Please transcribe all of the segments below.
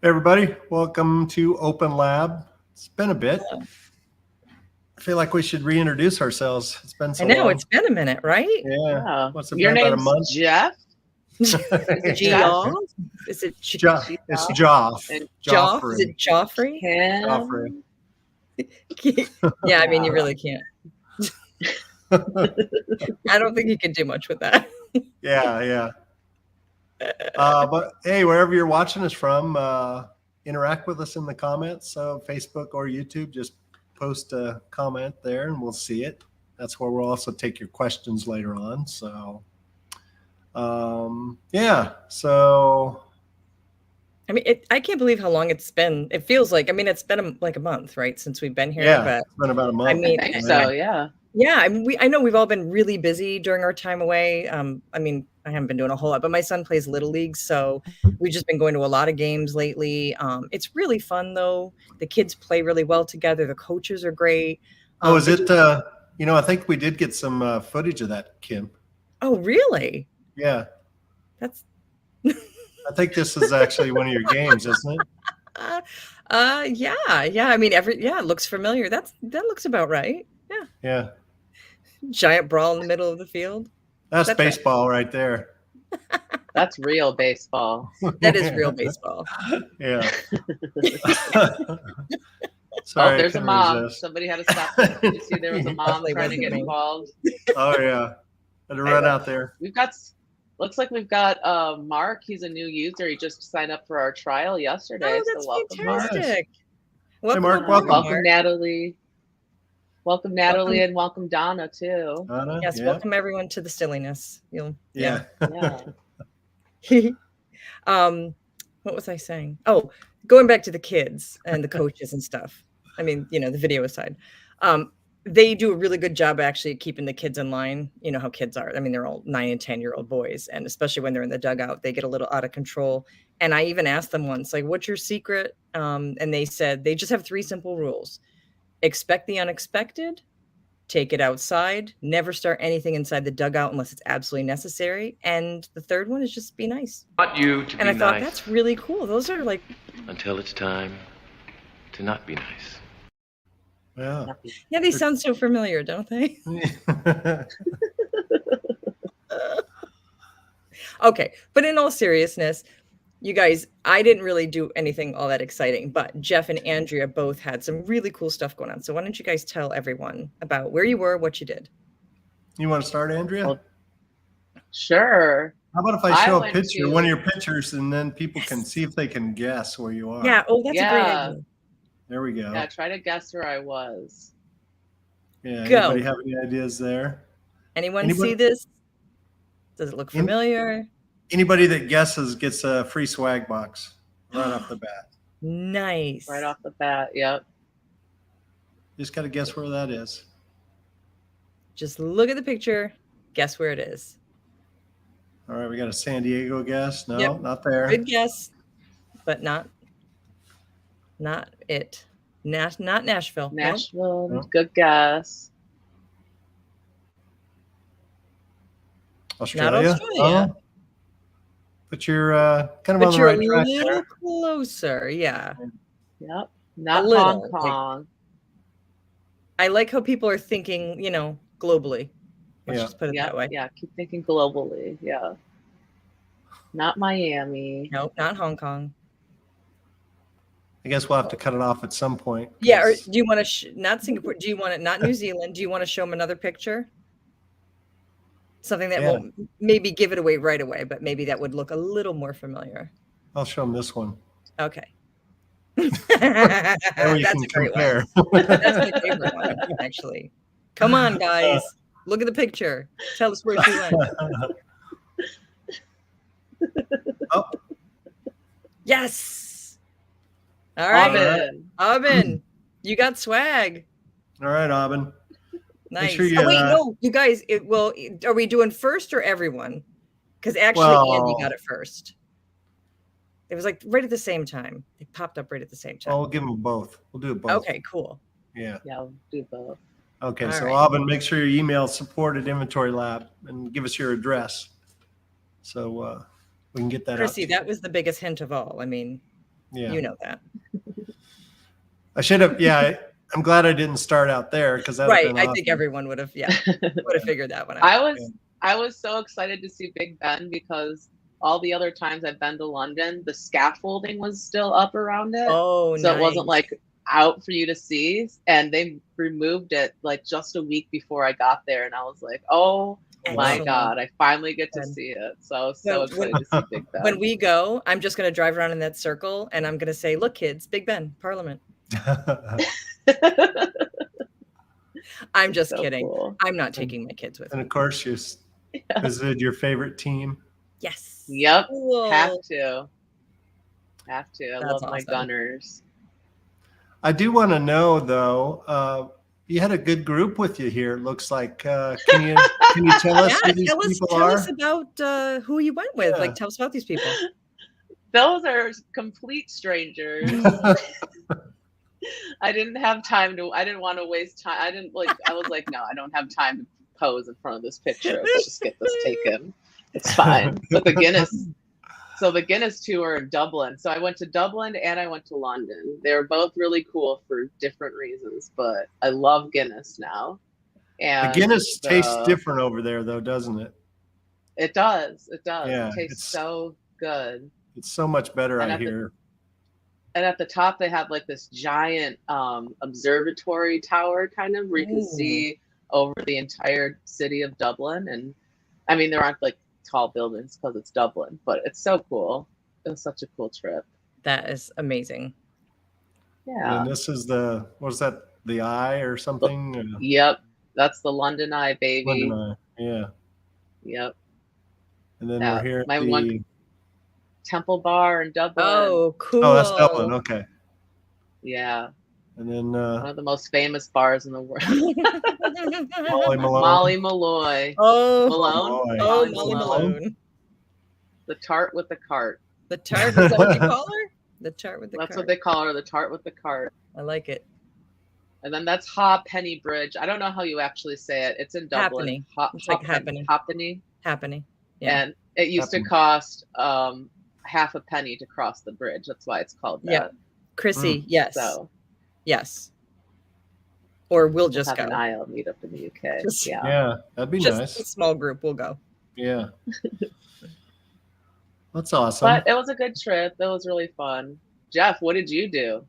Hey everybody, welcome to OpenLab. It's been a bit. I feel like we should reintroduce ourselves. It's been I so know long. it's been a minute, right? Yeah. Yeah. What's it Your been, about a name's month? Jeff? Is it Jeff? Geoff? Is it It's Joff. And Joff? Is Joffrey. it Joffrey? Joffrey. Kim? Yeah, I mean, you Yeah. really can't. I don't think you can do much with that. Yeah. But hey, wherever you're watching us from, interact with us in the comments. So Facebook or YouTube, just post a comment there and we'll see it. That's where we'll also take your questions later on. So, yeah. So I mean, I can't believe how long it's been. It feels like, I mean, it's been like a month, right, since we've been here. yeah, But it's been about a month. I mean, I think so, yeah. yeah, I mean, I know we've all been really busy during our time away. I mean, I haven't been doing a whole lot, but my son plays Little League, so we've just been going to a lot of games lately. It's really fun, though. The kids play really well together. The coaches are great. Oh, is it? I think we did get some footage of that, Kim. Oh, really? Yeah, That's I think this is actually one of your games, isn't it? yeah. I mean, it looks familiar. That looks about right. Yeah. Yeah, Giant brawl in the middle of the field. that's Right. baseball right there. That's real baseball. That is real baseball. Yeah. Oh, Sorry, I there's a couldn't mom. resist. Somebody had to stop. Did you see there was a mom Definitely trying to wasn't get me. involved? Oh yeah, had to run out there. Looks like we've got Mark. He's a new user. He just signed up for our trial yesterday. Oh, that's so welcome, Mark. fantastic. Mark, aboard, welcome. Welcome, Natalie. Welcome, Natalie, and welcome, Donna, too. Anna? Yes, Yeah. welcome everyone to the silliness. Yeah. Yeah. What was I saying? Oh, going back to the kids and the coaches and stuff. I mean, the video aside, they do a really good job actually keeping the kids in line. You know how kids are. I mean, they're all 9 and 10-year-old boys, and especially when they're in the dugout, they get a little out of control. And I even asked them once, like, "What's your secret?" And they said they just have 3 simple rules: expect the unexpected, take it outside, never start anything inside the dugout unless it's absolutely necessary, and the third one is just be nice. I want you to And be I thought nice that's really cool. Those are like, until it's time to not be nice. Yeah. yeah, they sound so familiar, don't they? Okay, but in all seriousness, you guys, I didn't really do anything all that exciting, but Jeff and Andrea both had some really cool stuff going on. So why don't you guys tell everyone about where you were, what you did? You want to start, Andrea? Well, sure. How about if I show a went picture, to- one of your pictures, and then people can see if they can guess where you are? Yeah, oh, that's a great Yeah. idea. There we go. Yeah, try to guess where I was. Yeah. Go. Anybody have any ideas there? Anyone Anybody- see this? Does it look familiar? Anybody that guesses gets a free swag box right off the bat. Nice. Right off the bat, yep. Just got to guess where that is. Just look at the picture, guess where it is. All right, we got a San Diego guess. No, Yep. not there. Good guess, but not it. Not Nashville. Nope. Nashville, No. good guess. Australia. Australia. Oh. But you're kind of But on the you're right a track little there. closer, yeah. Yep. Not little, Hong like- Kong. I like how people are thinking, globally. Let's Yeah. just put it Yeah, that way. yeah. Keep thinking globally. Yeah. Not Miami. Nope, not Hong Kong. I guess we'll have to cut it off at some point. Yeah, or 'cause- do you want to not Singapore? Do you want it not New Zealand? Do you want to show them another picture? Something that Yeah. won't maybe give it away right away, but maybe that would look a little more familiar. I'll show them this one. Okay. There you That's can a great compare. one. That's my favorite one, actually. Come on, guys. Look at the picture. Tell us where she went. Oh, Yes. All right. Robin. Aubin, you got swag. all right, Aubin. Nice. sure you, Oh, wait, uh, no, you guys, are we doing first or everyone? Because actually, Andy Well- got it first. It was like right at the same time. It popped up right at the same time. Well, we'll give them both. We'll do it both. Okay, cool. Yeah. Yeah, we'll do both. Okay. All So, right. Aubin, make sure you email support@Inventory Lab and give us your address, so we can get that out. Chrissy, to you. that was the biggest hint of all. I mean, Yeah. You know that. I should have. Yeah. I'm glad I didn't start out there because that would have Right. been I awesome. think everyone would have, would have figured that one out. I was so excited to see Big Ben because all the other times I've been to London, the scaffolding was still up around it. Oh, So nice. it wasn't like out for you to see. And they removed it like just a week before I got there. And I was like, oh my Excellent. God, I finally get to Good. see it. So I was so excited to see Big Ben. When we go, I'm just going to drive around in that circle and I'm going to say, look, kids, Big Ben, Parliament. I'm just So kidding. cool. I'm not taking my kids with And me. of course, you visited your favorite team. Yes. Yep. Cool. Have to. I That's love my awesome. Gunners. I do want to know though. You had a good group with you here. It looks like. Can you tell us who these people tell are? us about who you went with. Like, tell us about these people. Those are complete strangers. I didn't have time to. I didn't want to waste time. I was like, no, I don't have time to pose in front of this picture. Let's just get this taken. It's fine. But the Guinness tour in Dublin. So I went to Dublin and I went to London. They were both really cool for different reasons, but I love Guinness now. And the Guinness tastes different over there, though, doesn't it? It does. Yeah, it tastes so good. It's so much better, I hear. And at the top, they have like this giant observatory tower, kind of, where you can see over the entire city of Dublin. And I mean, there aren't like tall buildings because it's Dublin, but it's so cool. It was such a cool trip. That is amazing. Yeah. And this is what's that? The Eye or something? Yep. That's the London Eye, baby. London Eye. Yeah. Yep. And then we're here at one Temple Bar in Dublin. Oh, cool. Oh, that's Dublin. Okay. Yeah. And then one of the most famous bars in the world. Molly Malone. Molly Malloy. Oh, Malone. Oh, Molly Malone. The tart with the cart. The tart, is that what you call her? The tart with the cart. That's what they call her, the tart with the cart. I like it. And then that's Ha Penny Bridge. I don't know how you actually say it. It's in Dublin. It's like Happening. Happening. Yeah. And it used to cost half a penny to cross the bridge. That's why it's called that. Yeah. Chrissy, yes. So yes. Or we'll just have go. an IL meet up in the UK. Yeah, that'd be just nice. A small group, we'll go. Yeah. That's awesome. But it was a good trip. It was really fun. Jeff, what did you do?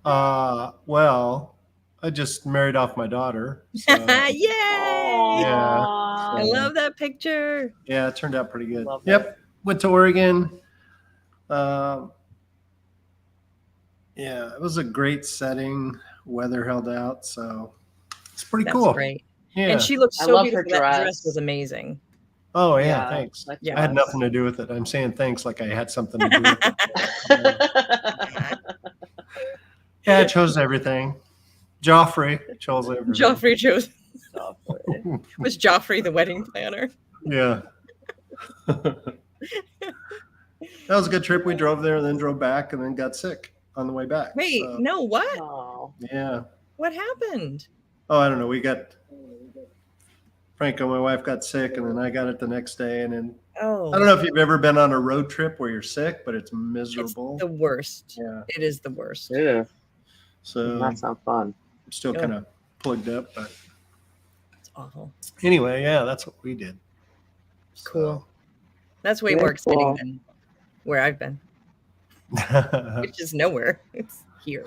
Well, I just married off my daughter. So, Yay! yeah. I love that picture. Yeah, it turned out pretty good. Love Yep. it. Went to Oregon. Yeah, it was a great setting. Weather held out, so it's pretty That's cool. great. Yeah. And she looked I so love beautiful. her That dress. dress was amazing. Oh yeah, thanks. Yeah. I had nothing to do with it. I'm saying thanks like I had something to do with it. Yeah, I chose everything. Joffrey chose everything. Joffrey chose. Joffrey. Was Joffrey the wedding planner? Yeah. That was a good trip. We drove there and then drove back and then got sick on the way back. Wait, So, no, what? Oh. yeah. What happened? Oh, I don't know. Franco, my wife, got sick and then I got it the next day. And then Oh, I don't know if you've ever been on a road trip where you're sick, but it's it's miserable. the worst. Yeah. It is the worst. Yeah. So That's not fun. I'm still Yeah. kind of plugged up. But It's awful. anyway, yeah, that's what we did. Cool. That's way Very more exciting cool. than where I've been, So. which is nowhere. It's here.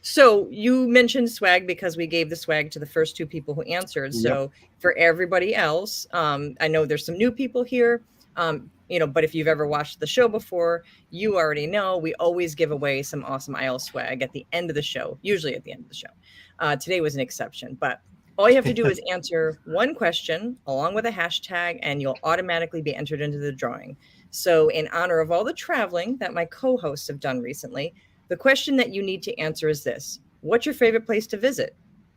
So you mentioned swag because we gave the swag to the first two people who answered. Yep. So for everybody else, I know there's some new people here, but if you've ever watched the show before, you already know we always give away some awesome IL swag at the end of the show, usually at the end of the show. Today was an exception, but all you have to do is answer one question along with a hashtag and you'll automatically be entered into the drawing. So in honor of all the traveling that my co-hosts have done recently, the question that you need to answer is this: what's your favorite place to visit?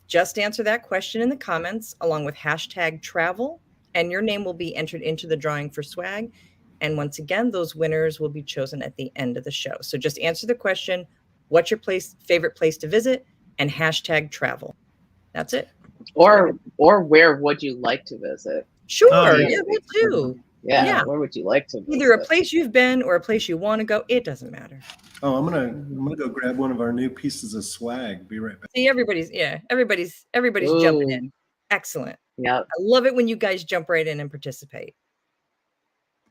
Just answer that question in the comments along with hashtag travel, and your name will be entered into the drawing for swag. And once again, those winners will be chosen at the end of the show. So just answer the question, what's your favorite place to visit, and hashtag travel. That's it. Or where would you like to visit? Sure, Oh, yeah, yeah. that too. Yeah. Yeah. Where would you like to visit? Either a place you've been or a place you want to go. It doesn't matter. Oh, I'm gonna go grab one of our new pieces of swag. Be right back. See, everybody's jumping in. Excellent. Yep. I love it when you guys jump right in and participate.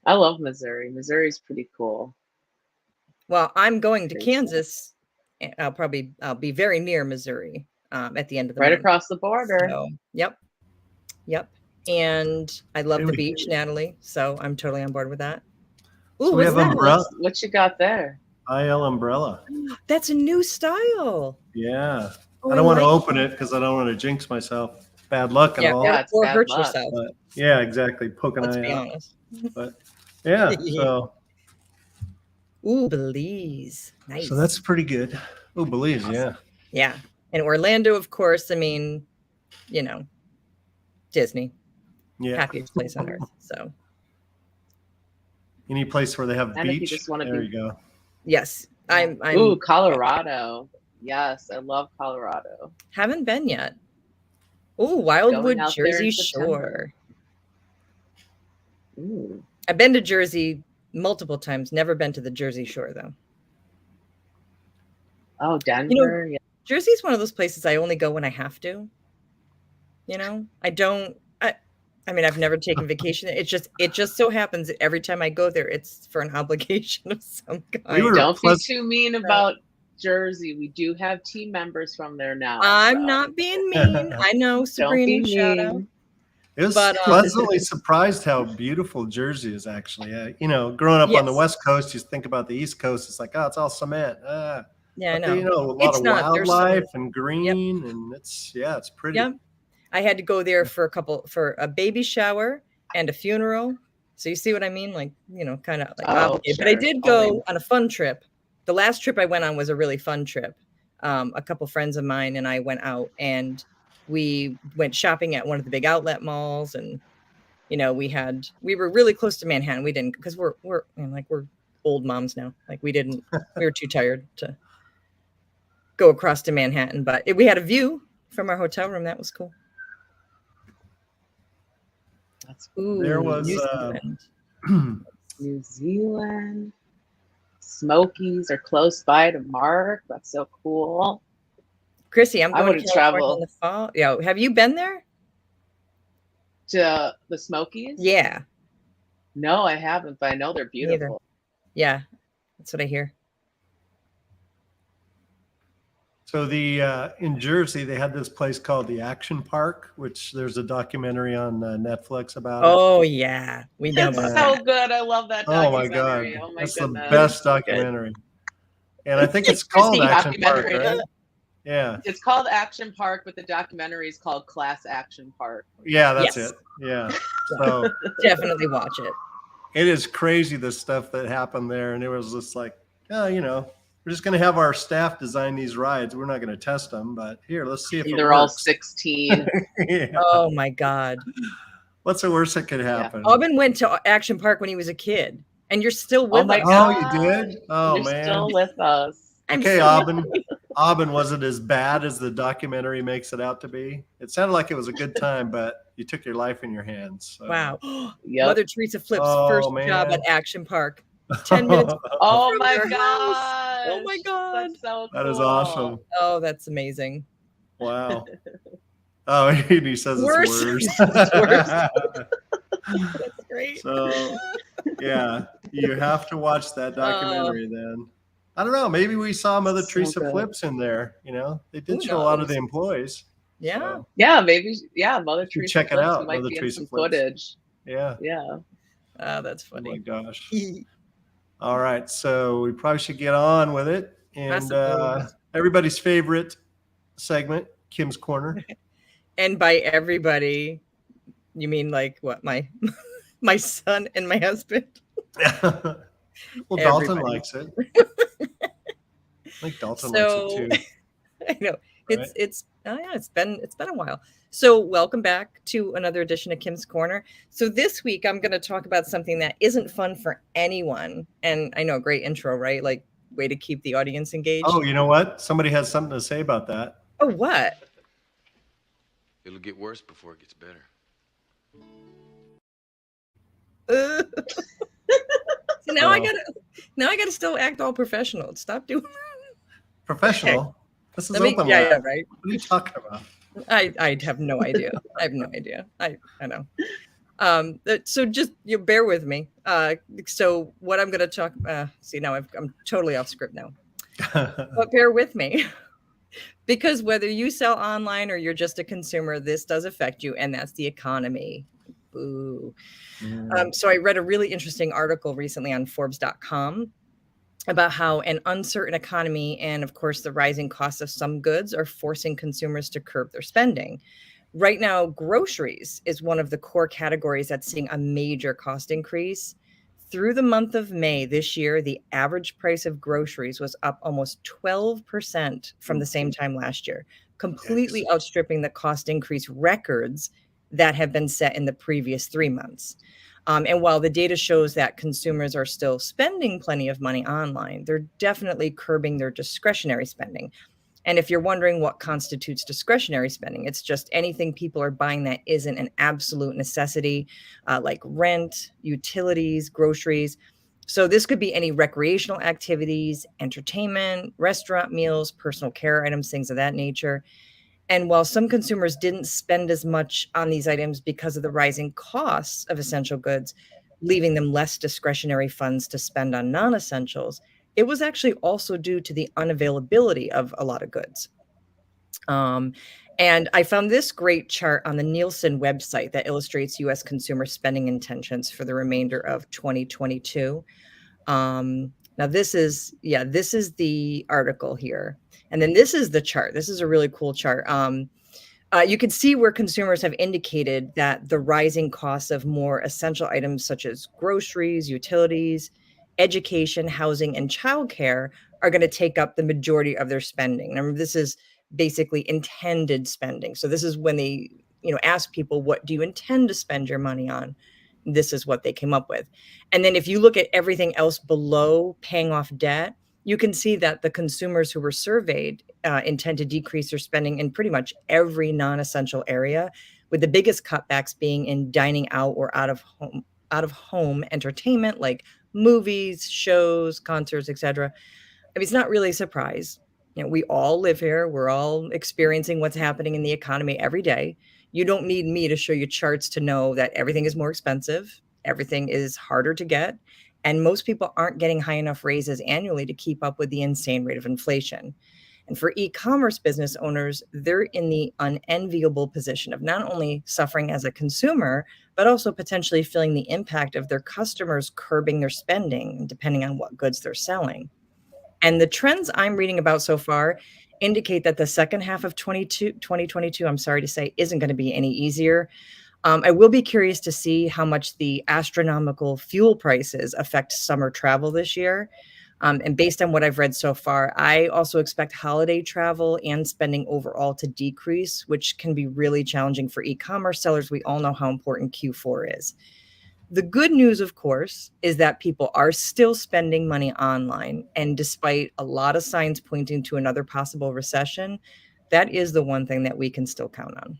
I love Missouri. Missouri's pretty cool. Well, I'm going to Very cool. Kansas. I'll be very near Missouri at the end of the Right month. across the border. So, yep. And I love the beach, Natalie. So I'm totally on board with that. Ooh, So we what's have that? umbrella. What you got there? IL umbrella. That's a new style. Yeah. Oh, I don't want to like open it because I don't want to jinx myself. Bad luck and Yeah, all. Yeah, it's or bad hurt luck. yourself. But yeah, exactly. Poke an Let's eye be out. honest. But yeah, so Ooh, Belize. Nice. so that's pretty good. Oh, Belize, yeah. Yeah. And Orlando, of course, I mean, you know, Disney. Yeah. Happiest place on earth. So Any place where they have And if you beach. just wanna There be- you go. yes. I'm Ooh, Colorado. Yes, I love Colorado. haven't been yet. Ooh, Wildwood, Going out there in Jersey September. Shore. Ooh. I've been to Jersey multiple times, never been to the Jersey Shore though. Oh, Denver. Yeah. Jersey's one of those places I only go when I have to. You know, I mean, I've never taken vacation. It just so happens that every time I go there, it's for an obligation of some kind. were Don't be pleas- too mean about Jersey. We do have team members from there now. I'm so not being mean. I know, Don't Sabrina, be shout out. mean. It was But, pleasantly surprised how beautiful Jersey is actually. You know, growing up on the Yes. West Coast, you think about the East Coast, it's like, oh, it's all cement. Yeah, I But know. you know, a lot It's of not. There's some- wildlife and green, and it's pretty. Yep. I had to go there for a baby shower and a funeral. So you see what I mean? Like, you know, kind of like Oh, obligated. But I sure. did go on a fun trip. The last trip I went on was a really fun trip. A couple friends of mine and I went out and we went shopping at one of the big outlet malls, and you know, we were really close to Manhattan. We didn't, because we're old moms now. Like we were too tired to go across to Manhattan, but we had a view from our hotel room. That was cool. That's Ooh, There was, New Zealand. New Zealand. Smokies are close by to Mark. That's so cool. Chrissy, I'm I going to would've California traveled. in the fall. Yeah, have you been there? To the Smokies? Yeah, No, I haven't, but I know they're Neither. beautiful. yeah, that's what I hear. So in Jersey, they had this place called the Action Park, which there's a documentary on Netflix about it. Oh yeah, we know It's about so that. good. I love that Oh my God. documentary. Oh my That's goodness. the best So good. documentary. And I think it's called Chrissy, Action Park, documentary. right? Yeah. It's called Action Park, but the documentary is called Class Action Park. Yeah, that's Yes. it. Yeah. So Definitely watch it. it is crazy the stuff that happened there. And it was just like, oh, you know, we're just going to have our staff design these rides. We're not going to test them, but here, let's see if it They're all works. 16. Yeah. Oh my God. What's the worst that could happen? Aubin went to Action Park when he was a kid, and you're still with my us. God. Oh, you did? Oh, You're man. still with us. I'm Okay, so- Aubin. Aubin, was it as bad as the documentary makes it out to be? It sounded like it was a good time, but you took your life in your hands. So. Wow. Yep. Mother Teresa Flipp's Oh, first man. job at Action Park. 10 minutes. Oh from my their God. house. Oh my God. That's so cool. That is awesome. Oh, that's amazing. Wow. Oh, he says it's Worse. worse. It's worse. That's great. So, yeah, you have to watch that documentary then. I don't know. Maybe we saw Mother So Teresa good. Flips in there. You know, they did Who show a lot of the knows? employees. Yeah. So, Yeah, maybe. Yeah, Mother should Teresa check it Flips. out, We might Mother be in Teresa some Flips. footage. yeah. Yeah. That's Oh my funny. gosh. All right. So we probably should get on with it. And suppose. everybody's favorite segment, Kim's Corner. And by everybody, you mean like what? My my son and my husband? Well, Dalton Everybody. likes it. I think Dalton likes it too. I know. Right? It's been a while. So welcome back to another edition of Kim's Corner. So this week I'm going to talk about something that isn't fun for anyone. And I know, great intro, right? Like, way to keep the audience engaged. Oh, you know what? Somebody has something to say about that. Oh, what? It'll get worse before it gets better. So now I So, gotta still act all professional. Stop doing. professional. This is Let me. open Yeah, lab. yeah, right. What are you talking about? I have no idea. I have no idea. I know. So just you bear with me. So what I'm going to talk. See now I'm totally off script now. But bear with me. Because whether you sell online or you're just a consumer, this does affect you, and that's the economy. Boo. So I read a really interesting article recently on Forbes.com about how an uncertain economy and, of course, the rising costs of some goods are forcing consumers to curb their spending. Right now, groceries is one of the core categories that's seeing a major cost increase. Through the month of May this year, the average price of groceries was up almost 12% from the same time last year, completely Yikes. outstripping the cost increase records that have been set in the previous 3 months. And while the data shows that consumers are still spending plenty of money online, they're definitely curbing their discretionary spending. And if you're wondering what constitutes discretionary spending, it's just anything people are buying that isn't an absolute necessity, like rent, utilities, groceries. So this could be any recreational activities, entertainment, restaurant meals, personal care items, things of that nature. And while some consumers didn't spend as much on these items because of the rising costs of essential goods, leaving them less discretionary funds to spend on non essentials, it was actually also due to the unavailability of a lot of goods. Um, and I found this great chart on the Nielsen website that illustrates US consumer spending intentions for the remainder of 2022. Now this is the article here. And then this is the chart. This is a really cool chart. You can see where consumers have indicated that the rising costs of more essential items such as groceries, utilities, education, housing, and childcare are going to take up the majority of their spending. Remember, this is basically intended spending. So this is when they, ask people, what do you intend to spend your money on? This is what they came up with. And then if you look at everything else below paying off debt, you can see that the consumers who were surveyed intend to decrease their spending in pretty much every non-essential area, with the biggest cutbacks being in dining out or out of home entertainment like movies, shows, concerts, etc. I mean, it's not really a surprise. We all live here. We're all experiencing what's happening in the economy every day. You don't need me to show you charts to know that everything is more expensive, everything is harder to get, and most people aren't getting high enough raises annually to keep up with the insane rate of inflation. And for e-commerce business owners, they're in the unenviable position of not only suffering as a consumer, but also potentially feeling the impact of their customers curbing their spending, depending on what goods they're selling. And the trends I'm reading about so far indicate that the second half of 2022, I'm sorry to say, isn't going to be any easier. I will be curious to see how much the astronomical fuel prices affect summer travel this year. And based on what I've read so far, I also expect holiday travel and spending overall to decrease, which can be really challenging for e-commerce sellers. We all know how important Q4 is. The good news, of course, is that people are still spending money online. And despite a lot of signs pointing to another possible recession, that is the one thing that we can still count on.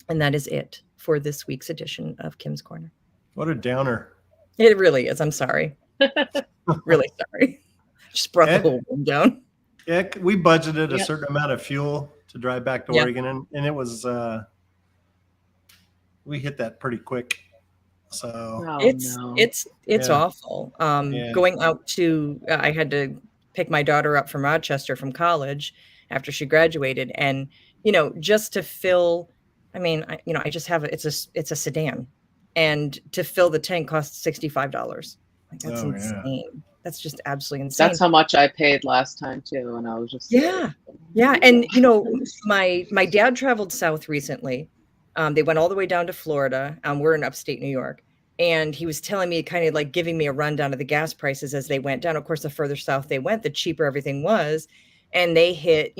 And that is it for this week's edition of Kim's Corner. What a downer. It really is. I'm sorry. Really sorry. Just brought the whole room down. Yeah, we budgeted a Yep. certain amount of fuel to drive back to Yeah. Oregon, and it was we hit that pretty quick. So Oh, It's no. it's Yeah. awful. Yeah. Going out to I had to pick my daughter up from Rochester from college after she graduated, and just to fill, I mean, I just have it's a sedan, and to fill the tank costs $65. Like that's Oh, yeah. insane. That's just absolutely insane. That's how much I paid last time too, and I was just Yeah. Yeah, and my dad traveled south recently. They went all the way down to Florida. We're in upstate New York, and he was telling me, kind of like giving me a rundown of the gas prices as they went down. Of course, the further south they went, the cheaper everything was, and they hit,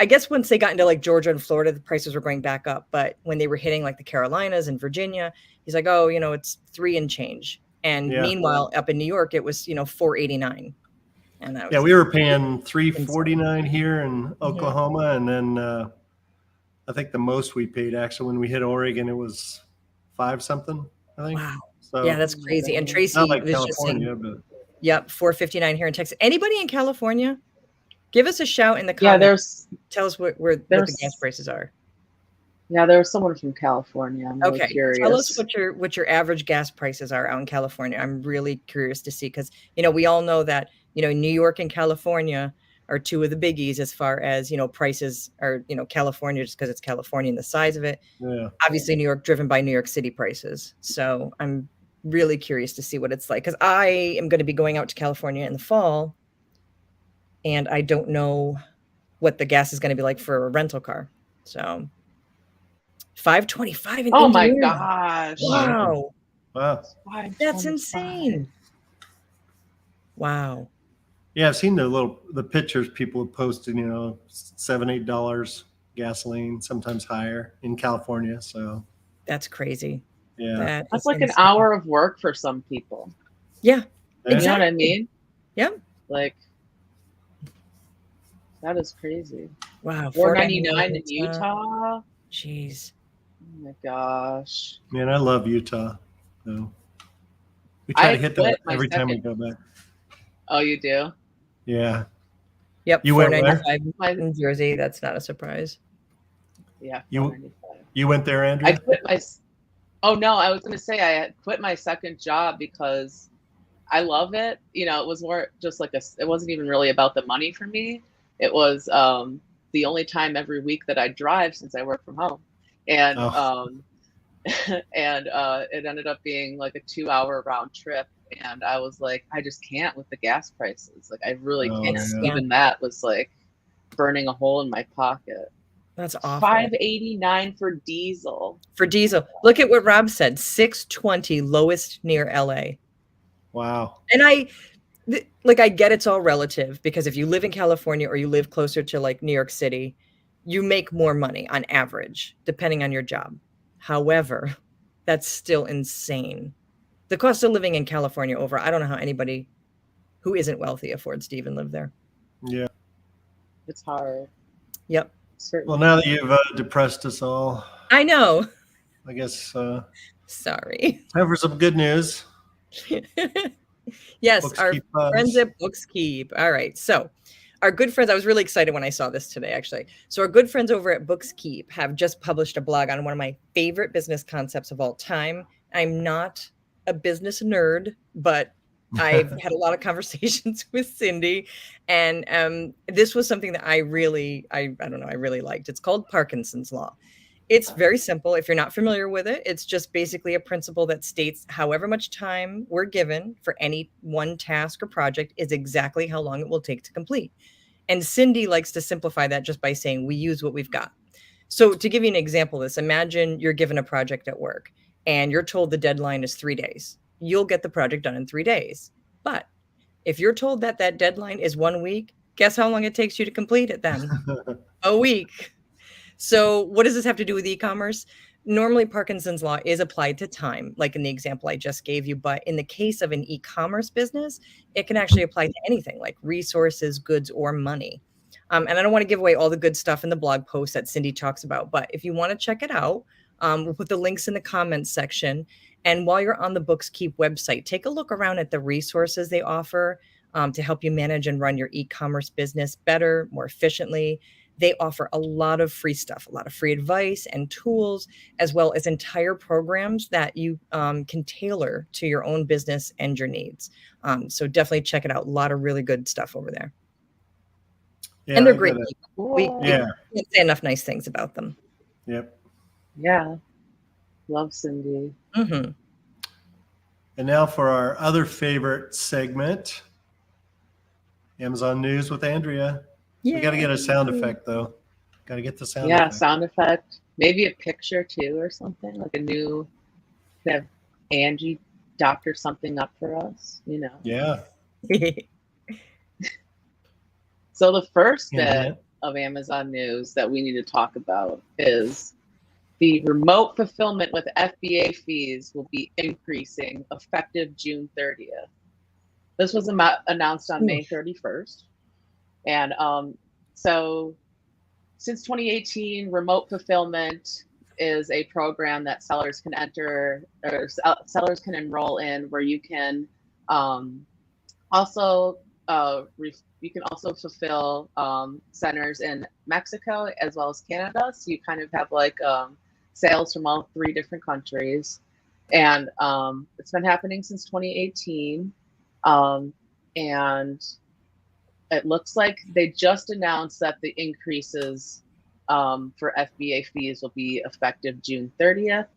I guess once they got into like Georgia and Florida, the prices were going back up. But when they were hitting like the Carolinas and Virginia, he's like, oh, it's 3 and change. And Yeah. meanwhile, up in New York, it was $4.89. And I was Yeah, like, we were paying $3.49 here in Oklahoma, and then I think the most we paid actually when we hit Oregon, it was 5 something. I think. wow. So Yeah, that's crazy. And Tracy not like was just saying, California, but yep, 4.59 here in Texas. Anybody in California? Give us a shout in the Yeah, comments. Tell us what the gas there's prices are. yeah, there was someone from California. I'm really Okay, curious. tell us what your average gas prices are out in California. I'm really curious to see because we all know that New York and California are two of the biggies as far as prices are. California just because it's California and the size of it. yeah. Obviously, New York driven by New York City prices. So I'm really curious to see what it's like because I am going to be going out to California in the fall, and I don't know what the gas is going to be like for a rental car. So 525 in Oh my Indiana. gosh. Wow. Wow. That's 525. insane. Wow. Yeah, I've seen the pictures people have posted, $7, $8 gasoline, sometimes higher in California. So That's crazy. yeah. That That's is like an insane. hour of work for some people. Yeah. Yeah. You know what I Exactly. mean? Yeah. Like, that is crazy. Wow. $4.99 in Utah. Utah. Jeez. Oh my gosh. Man, I love Utah. So we try I to hit quit that my every time we second. go back. Oh, you do? Yeah. Yep. You went where? $4.95 in Jersey. That's not a surprise. Yeah, You $4.95. you went there, I Andrea? quit my. Oh no, I was gonna say I had quit my second job because I love it. It was more just like it wasn't even really about the money for me. It was the only time every week that I drive since I work from home, and Oh, and it ended up being like a 2-hour round trip. And I was like, I just can't with the gas prices. Like, I really oh can't. yeah. Even that was like burning a hole in my pocket. That's awful. $5.89 for diesel. For diesel. Look at what Rob said. 620 lowest near LA. Wow. And I get it's all relative because if you live in California or you live closer to like New York City, you make more money on average, depending on your job. However, that's still insane. The cost of living in California I don't know how anybody who isn't wealthy affords to even live there. Yeah. It's hard. Yep. Well, Certainly. now that you've depressed us all, I know. I guess Sorry. time for some good news. Yes, Books our keep friends us. at Books Keep. All right. So, our good friends, I was really excited when I saw this today, actually. So, our good friends over at Books Keep have just published a blog on one of my favorite business concepts of all time. I'm not a business nerd, but I've had a lot of conversations with Cindy, and this was something that I really liked. It's called Parkinson's Law. It's very simple. If you're not familiar with it, it's just basically a principle that states however much time we're given for any one task or project is exactly how long it will take to complete. And Cindy likes to simplify that just by saying we use what we've got. So to give you an example of this, imagine you're given a project at work and you're told the deadline is 3 days. You'll get the project done in 3 days. But if you're told that that deadline is 1 week, guess how long it takes you to complete it then? A week. So what does this have to do with e-commerce? Normally, Parkinson's law is applied to time, like in the example I just gave you. But in the case of an e-commerce business, it can actually apply to anything like resources, goods, or money. And I don't want to give away all the good stuff in the blog post that Cindy talks about. But if you want to check it out, we'll put the links in the comments section. And while you're on the Books Keep website, take a look around at the resources they offer to help you manage and run your e-commerce business better, more efficiently. They offer a lot of free stuff, a lot of free advice and tools, as well as entire programs that you can tailor to your own business and your needs. So definitely check it out. A lot of really good stuff over there. Yeah, And they're I great get it. people. We Yeah. can't say enough nice things about them. Yep. Yeah. Love Cindy. Mm-hmm. And now for our other favorite segment, Amazon News with Andrea. We got to get a sound effect though. Got to get the sound Yeah, effect. sound effect. Maybe a picture too or something. Like a new, have Angie doctor something up for us, Yeah. So the first Hint, bit hint. of Amazon news that we need to talk about is the remote fulfillment with FBA fees will be increasing effective June 30th. This was announced on May 31st. And so since 2018, remote fulfillment is a program that sellers can enter, or sellers can enroll in, where you can also you can also fulfill centers in Mexico as well as Canada. So you kind of have like sales from all 3 different countries, and it's been happening since 2018, and it looks like they just announced that the increases for FBA fees will be effective June 30th.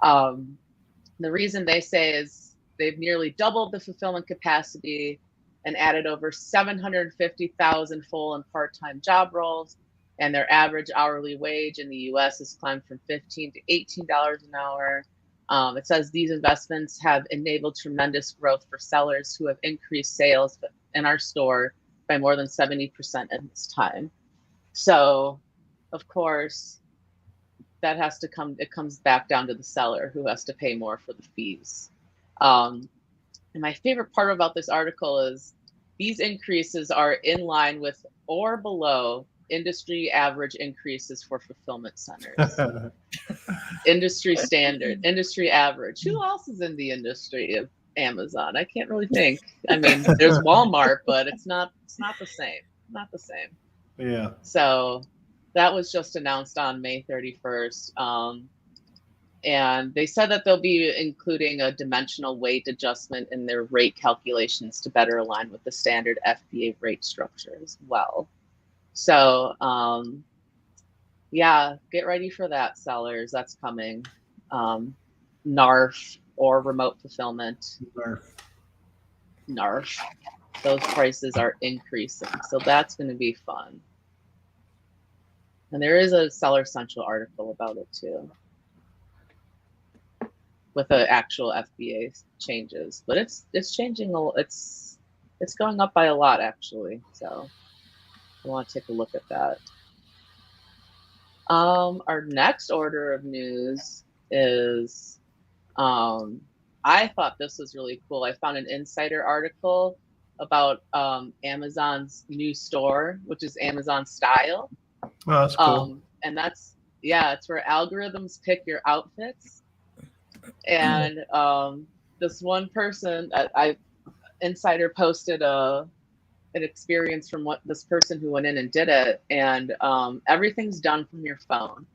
The reason they say is they've nearly doubled the fulfillment capacity and added over 750,000 full and part-time job roles, and their average hourly wage in the US has climbed from $15 to $18 an hour. It says these investments have enabled tremendous growth for sellers who have increased sales in our store by more than 70% in this time. So, of course, that has to come, it comes back down to the seller who has to pay more for the fees. And my favorite part about this article is these increases are in line with or below industry average increases for fulfillment centers. Industry standard, industry average. Who else is in the industry of Amazon? I can't really think. I mean, there's Walmart, but it's not the same. Not the same. Yeah. So that was just announced on May 31st. And they said that they'll be including a dimensional weight adjustment in their rate calculations to better align with the standard FBA rate structure as well. So yeah, get ready for that, sellers. That's coming. NARF, or remote fulfillment. NARF. Those prices are increasing. So that's going to be fun. And there is a Seller Central article about it too, with the actual FBA changes. But it's changing. It's going up by a lot, actually. So I want to take a look at that. Our next order of news is, I thought this was really cool. I found an Insider article about Amazon's new store, which is Amazon Style. Oh, that's cool. And that's, yeah, it's where algorithms pick your outfits. And this one person, Insider posted an experience from this person who went in and did it, and everything's done from your phone.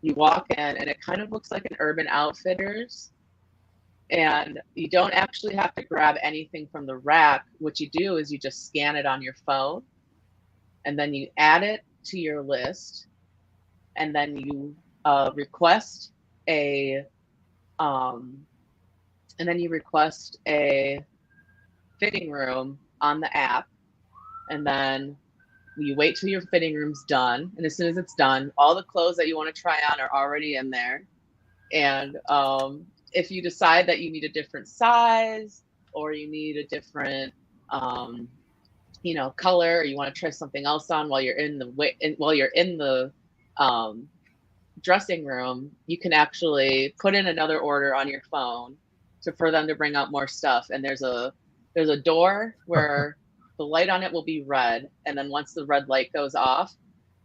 You walk in and it kind of looks like an Urban Outfitters, and you don't actually have to grab anything from the rack. What you do is you just scan it on your phone, and then you add it to your list, and then you request a fitting room on the app, and then you wait till your fitting room's done. And as soon as it's done, all the clothes that you want to try on are already in there. And if you decide that you need a different size, or you need a different color, or you want to try something else on while you're in the dressing room, you can actually put in another order on your phone for them to bring out more stuff. And there's a door where the light on it will be red, and then once the red light goes off,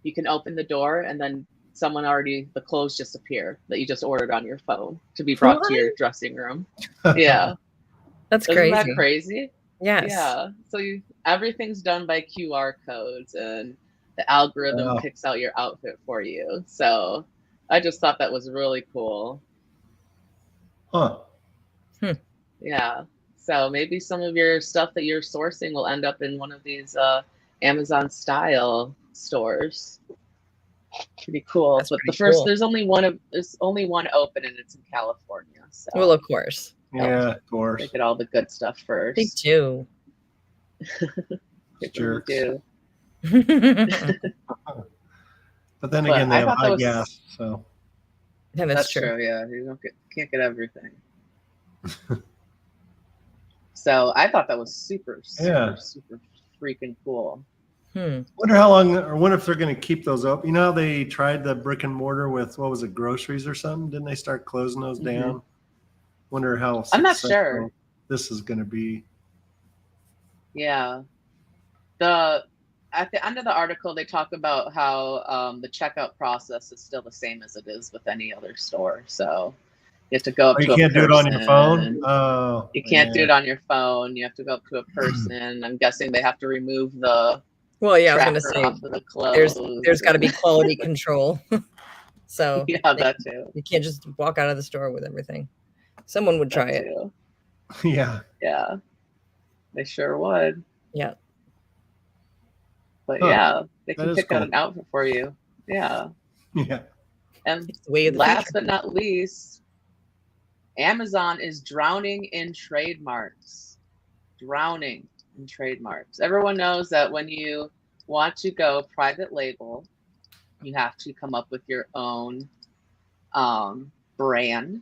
you can open the door, and then the clothes just appear that you just ordered on your phone to be brought to your dressing room. Yeah. That's Isn't crazy. that crazy? Yes. Yeah. So everything's done by QR codes, and the algorithm picks out your outfit for you. So I just thought that was really cool. Huh. Yeah. So maybe some of your stuff that you're sourcing will end up in one of these Amazon Style stores. Pretty cool. That's but pretty the first, cool. there's only one open, and it's in California. So Well, of course. Yeah, of course. they get all the good stuff first. They do. They Jerks. do. But then again, they I have thought that high was- gas, so Yeah, that's true. Yeah, you can't get everything. So I thought that was super freaking cool. wonder how long, or wonder if they're going to keep those open. You know how they tried the brick and mortar with, what was it, groceries or something? Didn't they start closing those down? Wonder how I'm not successful sure. this is going to be. Yeah. at the end of the article, they talk about how the checkout process is still the same as it is with any other store. So you have to go up to a person. You can't do it on your phone? Oh, you can't do it on your phone. You have to go up to a person. I'm guessing they have to remove the Well, yeah, I was tracker going to say, off of the clothes. there's got to be quality control. So yeah, that too. You can't just walk out of the store with everything. Someone would try it. Too. Yeah. Yeah. They sure would. Yeah. But Huh. yeah, they That can is pick out cool. an outfit for you. Yeah. Yeah. And It's the way of the last future. but not least, Amazon is drowning in trademarks. Drowning in trademarks. Everyone knows that when you want to go private label, you have to come up with your own brand.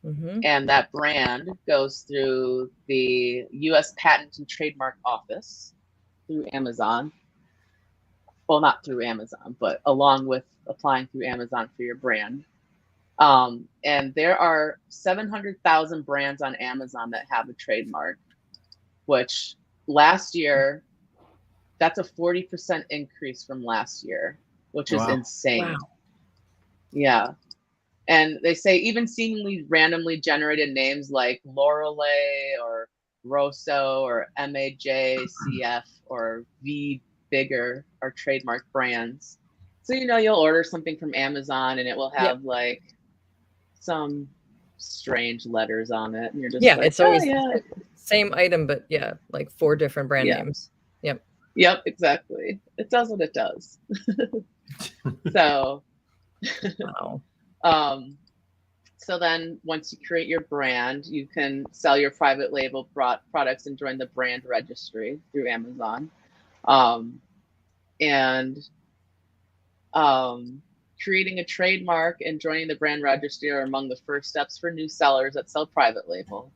Mm-hmm. And that brand goes through the U.S. Patent and Trademark Office through Amazon. Well, not through Amazon, but along with applying through Amazon for your brand. And there are 700,000 brands on Amazon that have a trademark, which last year, that's a 40% increase from last year, which is insane. Wow. Yeah. And they say even seemingly randomly generated names like Lorelei or Rosso or MAJCF or V Bigger are trademark brands. So, you'll order something from Amazon and it will have like some strange letters on it. And you're just like, it's always the same item, but like 4 different brand names. Yep, exactly. It does what it does. So, wow. So then once you create your brand, you can sell your private label products and join the brand registry through Amazon. Creating a trademark and joining the brand registry are among the first steps for new sellers that sell private label.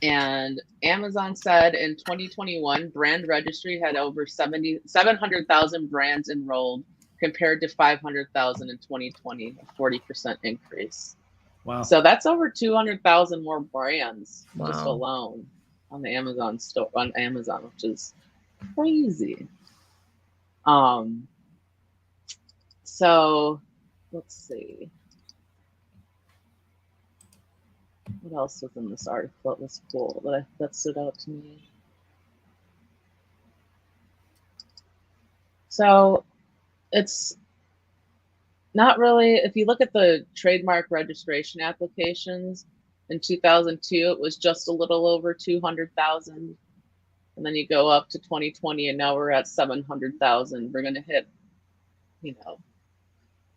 And Amazon said in 2021, brand registry had over 700,000 brands enrolled compared to 500,000 in 2020, a 40% increase. Wow. So that's over 200,000 more brands just Wow. alone on the Amazon store, on Amazon, which is crazy. So let's see. What else was in this article that was cool that stood out to me? So it's not really, if you look at the trademark registration applications in 2002, it was just a little over 200,000. And then you go up to 2020 and now we're at 700,000. We're going to hit,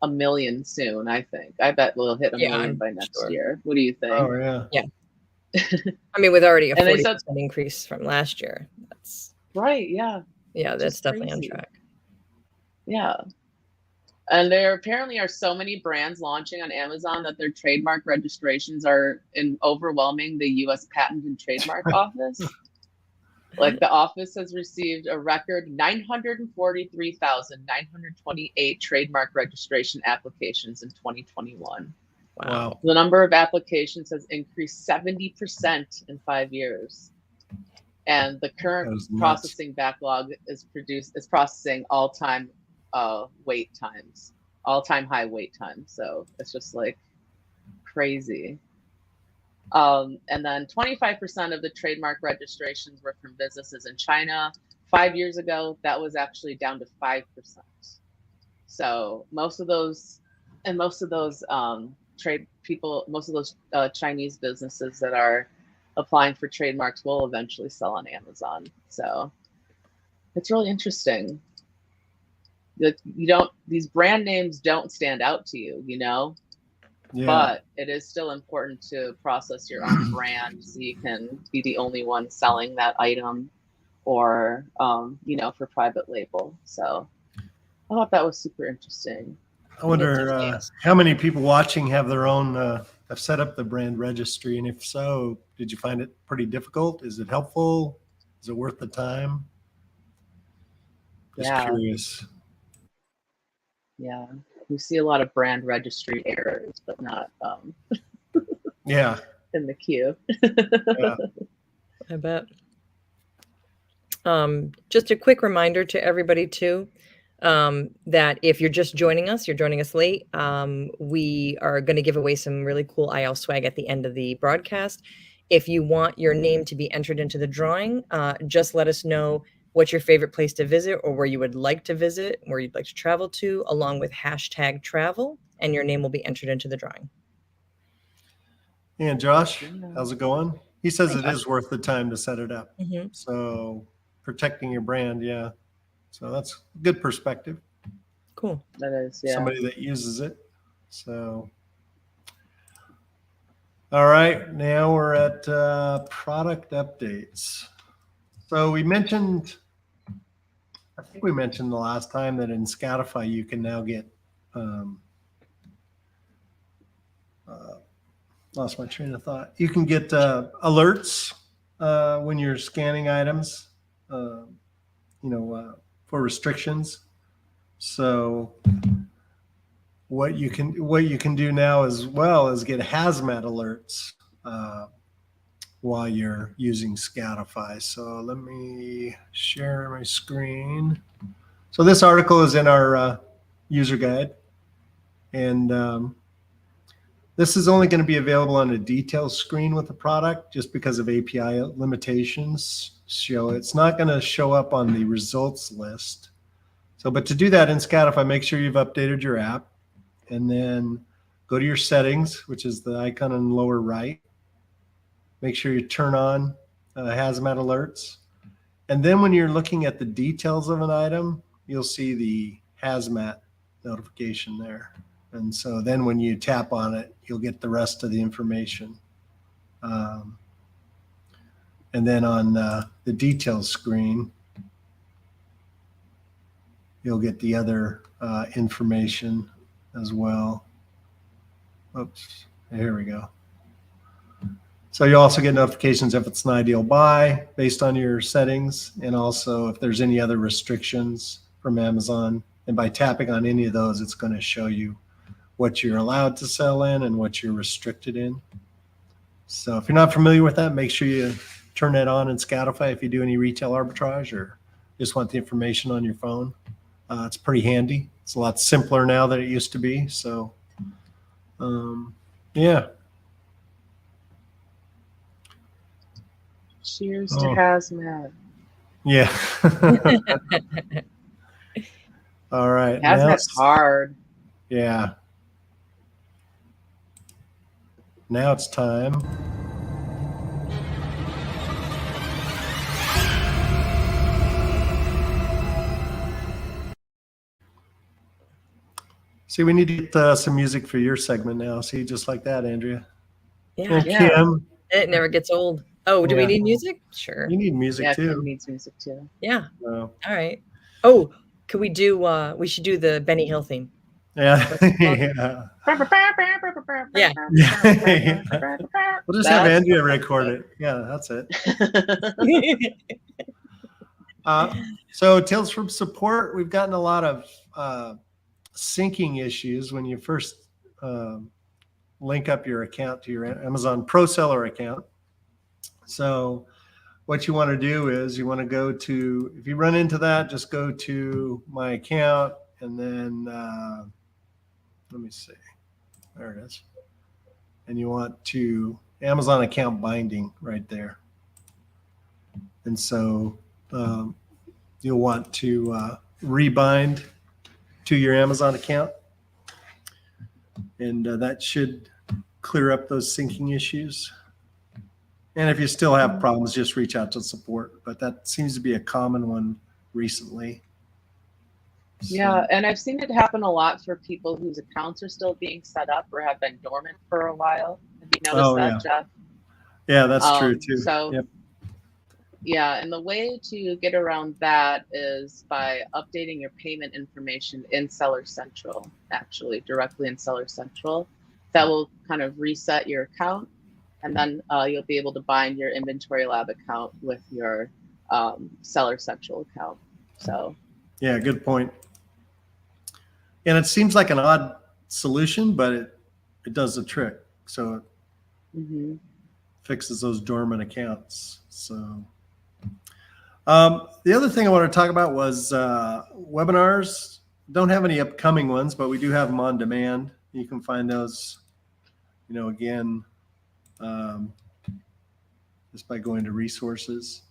1 million soon, I think. I bet we'll hit a million by next year. What do you think? Oh, yeah. Yeah. I mean, with already a And 40% increase from last year. That's right. Yeah. Yeah, that's Just definitely crazy. on track. Yeah. And there apparently are so many brands launching on Amazon that their trademark registrations are overwhelming the U.S. Patent and Trademark Office. Like the office has received a record 943,928 trademark registration applications in 2021. Wow. The number of applications has increased 70% in 5 years. And the current processing backlog is processing all-time wait times, all-time high wait times. So it's just like crazy. And then 25% of the trademark registrations were from businesses in China. 5 years ago, that was actually down to 5%. So most of those Chinese businesses that are applying for trademarks will eventually sell on Amazon. So it's really interesting. These brand names don't stand out to you, Yeah. But it is still important to process your own brand so you can be the only one selling that item or, for private label. So I thought that was super interesting. I wonder how many people watching have their own, have set up the brand registry. And if so, did you find it pretty difficult? Is it helpful? Is it worth the time? Just curious. Yeah. We see a lot of brand registry errors, but not yeah, in the queue. I bet. Just a quick reminder to everybody too, that if you're just joining us, you're joining us late, we are going to give away some really cool IL swag at the end of the broadcast. If you want your name to be entered into the drawing, just let us know what's your favorite place to visit or where you would like to visit, where you'd like to travel to, along with hashtag travel, and your name will be entered into the drawing. And Josh, how's it going? He says Hi, it Josh. is worth the time to set it up. Mhm. So protecting your brand, yeah. So that's a good perspective. Cool. That is, yeah. Somebody that uses it. So, all right, now we're at product updates. So we mentioned, I think we mentioned the last time that in Scatify you can now get, lost my train of thought. You can get alerts when you're scanning items, for restrictions. So what you can do now as well is get hazmat alerts while you're using Scatify. So let me share my screen. So this article is in our user guide, and this is only going to be available on a details screen with the product just because of API limitations. So it's not going to show up on the results list. So, but to do that in Scatify, make sure you've updated your app and then go to your settings, which is the icon in the lower right. Make sure you turn on hazmat alerts. And then when you're looking at the details of an item, you'll see the hazmat notification there. And so then when you tap on it, you'll get the rest of the information. And then on the details screen, you'll get the other information as well. Oops, here we go. So you also get notifications if it's an ideal buy based on your settings, and also if there's any other restrictions from Amazon. And by tapping on any of those, it's going to show you what you're allowed to sell in and what you're restricted in. So if you're not familiar with that, make sure you turn that on in Scatify if you do any retail arbitrage or just want the information on your phone. It's pretty handy. It's a lot simpler now than it used to be. So, yeah. Cheers to hazmat. Yeah. All right. Hazmat's hard. Yeah. Now it's time. See, we need to get some music for your segment now. See, just like that, Andrea. Yeah. And Yeah. Kim, It never gets old. Oh, do we Yeah. need music? Sure. you need music Yeah, too. Kim needs music too. Yeah. So, All right. Oh, could we do, we should do the Benny Hill theme. yeah. What's it called? Yeah. Yeah. We'll just have That's Andrea what I record said. it. Yeah, that's it. So Tales from Support, we've gotten a lot of syncing issues when you first link up your account to your Amazon Pro Seller account. So what you want to do is you want to go to, if you run into that, just go to my account and then let me see, there it is. And you want to Amazon account binding right there. And so you'll want to rebind to your Amazon account. And that should clear up those syncing issues. And if you still have problems, just reach out to support. But that seems to be a common one recently. So, Yeah, and I've seen it happen a lot for people whose accounts are still being set up or have been dormant for a while. Have you noticed that, Jeff? Yeah, that's true too. So, yep. Yeah, and the way to get around that is by updating your payment information in Seller Central, actually, directly in Seller Central. That will kind of reset your account, and then you'll be able to bind your Inventory Lab account with your Seller Central account. So, yeah, good point. And it seems like an odd solution, but it does the trick. So it fixes those dormant accounts. So, The other thing I want to talk about was webinars. Don't have any upcoming ones, but we do have them on demand. You can find those, again, just by going to resources.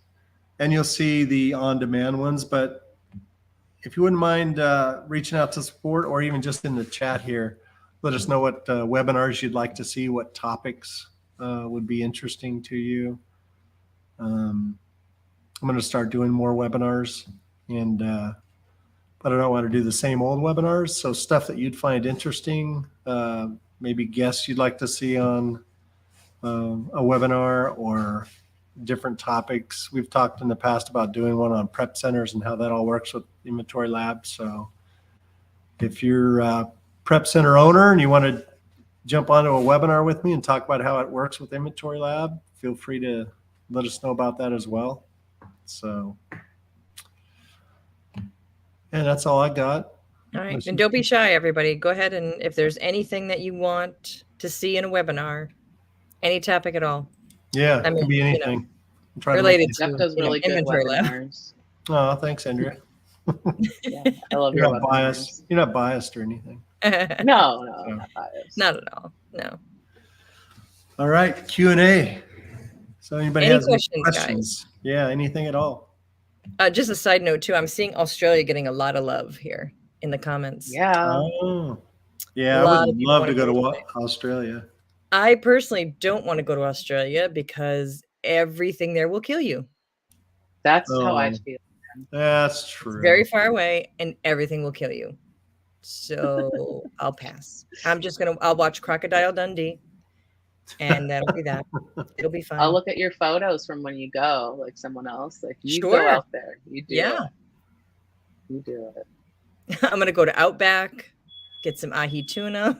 And you'll see the on-demand ones. But if you wouldn't mind reaching out to support or even just in the chat here, let us know what webinars you'd like to see, what topics would be interesting to you. I'm going to start doing more webinars, and but I don't want to do the same old webinars. So stuff that you'd find interesting, maybe guests you'd like to see on a webinar or different topics. We've talked in the past about doing one on prep centers and how that all works with Inventory Lab. So if you're a prep center owner and you want to jump onto a webinar with me and talk about how it works with Inventory Lab, feel free to let us know about that as well. So, and that's all I got. All right. And don't be shy, everybody. Go ahead, and if there's anything that you want to see in a webinar, any topic at all. Yeah, it can be anything. Related Jeff does really good webinars. Oh, thanks, Andrea. Yeah, I love your webinars. Biased. You're not biased or anything. No, not biased. Not at all. No. All right, Q&A. So anybody Any has questions, any questions? guys? Yeah, anything at all. Just a side note too, I'm seeing Australia getting a lot of love here in the comments. Yeah. Oh, yeah, I would love to go to Australia. I personally don't want to go to Australia because everything there will kill you. That's how I feel. That's true. It's very far away and everything will kill you. So I'll pass. I'll watch Crocodile Dundee. And that'll be that. It'll be fine. I'll look at your photos from when you go, like someone else. Like you go out there. You do it. You do it. I'm gonna go to Outback, get some ahi tuna.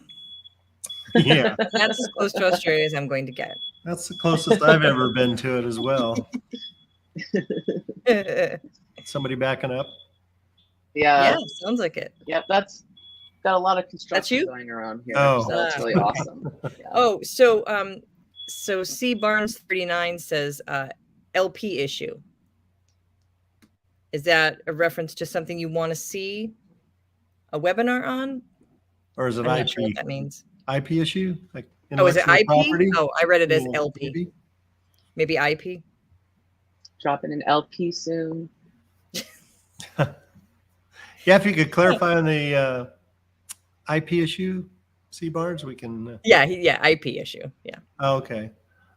Yeah. That's as close to Australia as I'm going to get. That's the closest I've ever been to it as well. Somebody backing up? Yeah. Yeah, sounds like it. Yep, that's got a lot of construction going around here. Oh. So that's really awesome. Yeah. Oh, so C Barnes 39 says LP issue. Is that a reference to something you want to see a webinar on? Or is it I'm IP? not sure what that means. IP issue? Like is it IP? property? Oh, I read it as Yeah, LP. Maybe IP. Dropping an LP soon. Yeah, if you could clarify on the IP issue, C Barnes, we can. Yeah, IP issue. Yeah. Oh, okay.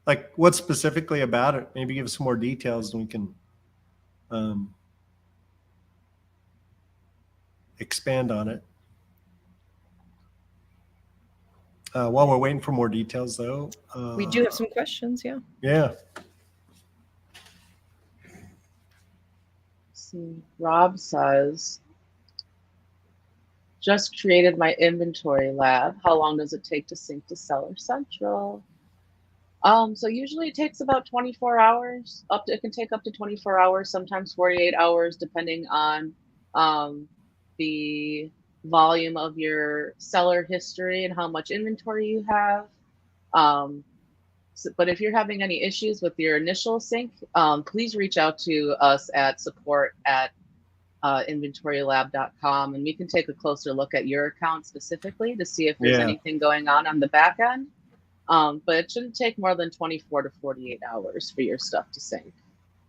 Like what specifically about it? Maybe give us some more details and we can expand on it. While we're waiting for more details, though. We do have some questions, yeah. Yeah. See, Rob says, just created my inventory lab. How long does it take to sync to Seller Central? So usually it takes about 24 hours. It can take up to 24 hours, sometimes 48 hours, depending on the volume of your seller history and how much inventory you have. But if you're having any issues with your initial sync, please reach out to us at support@inventorylab.com, and we can take a closer look at your account specifically to see if there's anything going on the back end. But it shouldn't take more than 24 to 48 hours for your stuff to sync.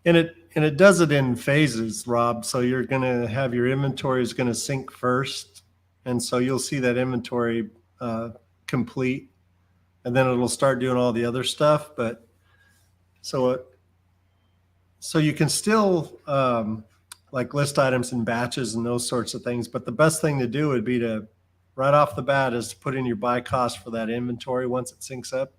And it does it in phases, Rob. So you're going to have your inventory is going to sync first. And so you'll see that inventory complete, and then it'll start doing all the other stuff. But so you can still like list items in batches and those sorts of things. But the best thing to do would be to right off the bat is to put in your buy cost for that inventory once it syncs up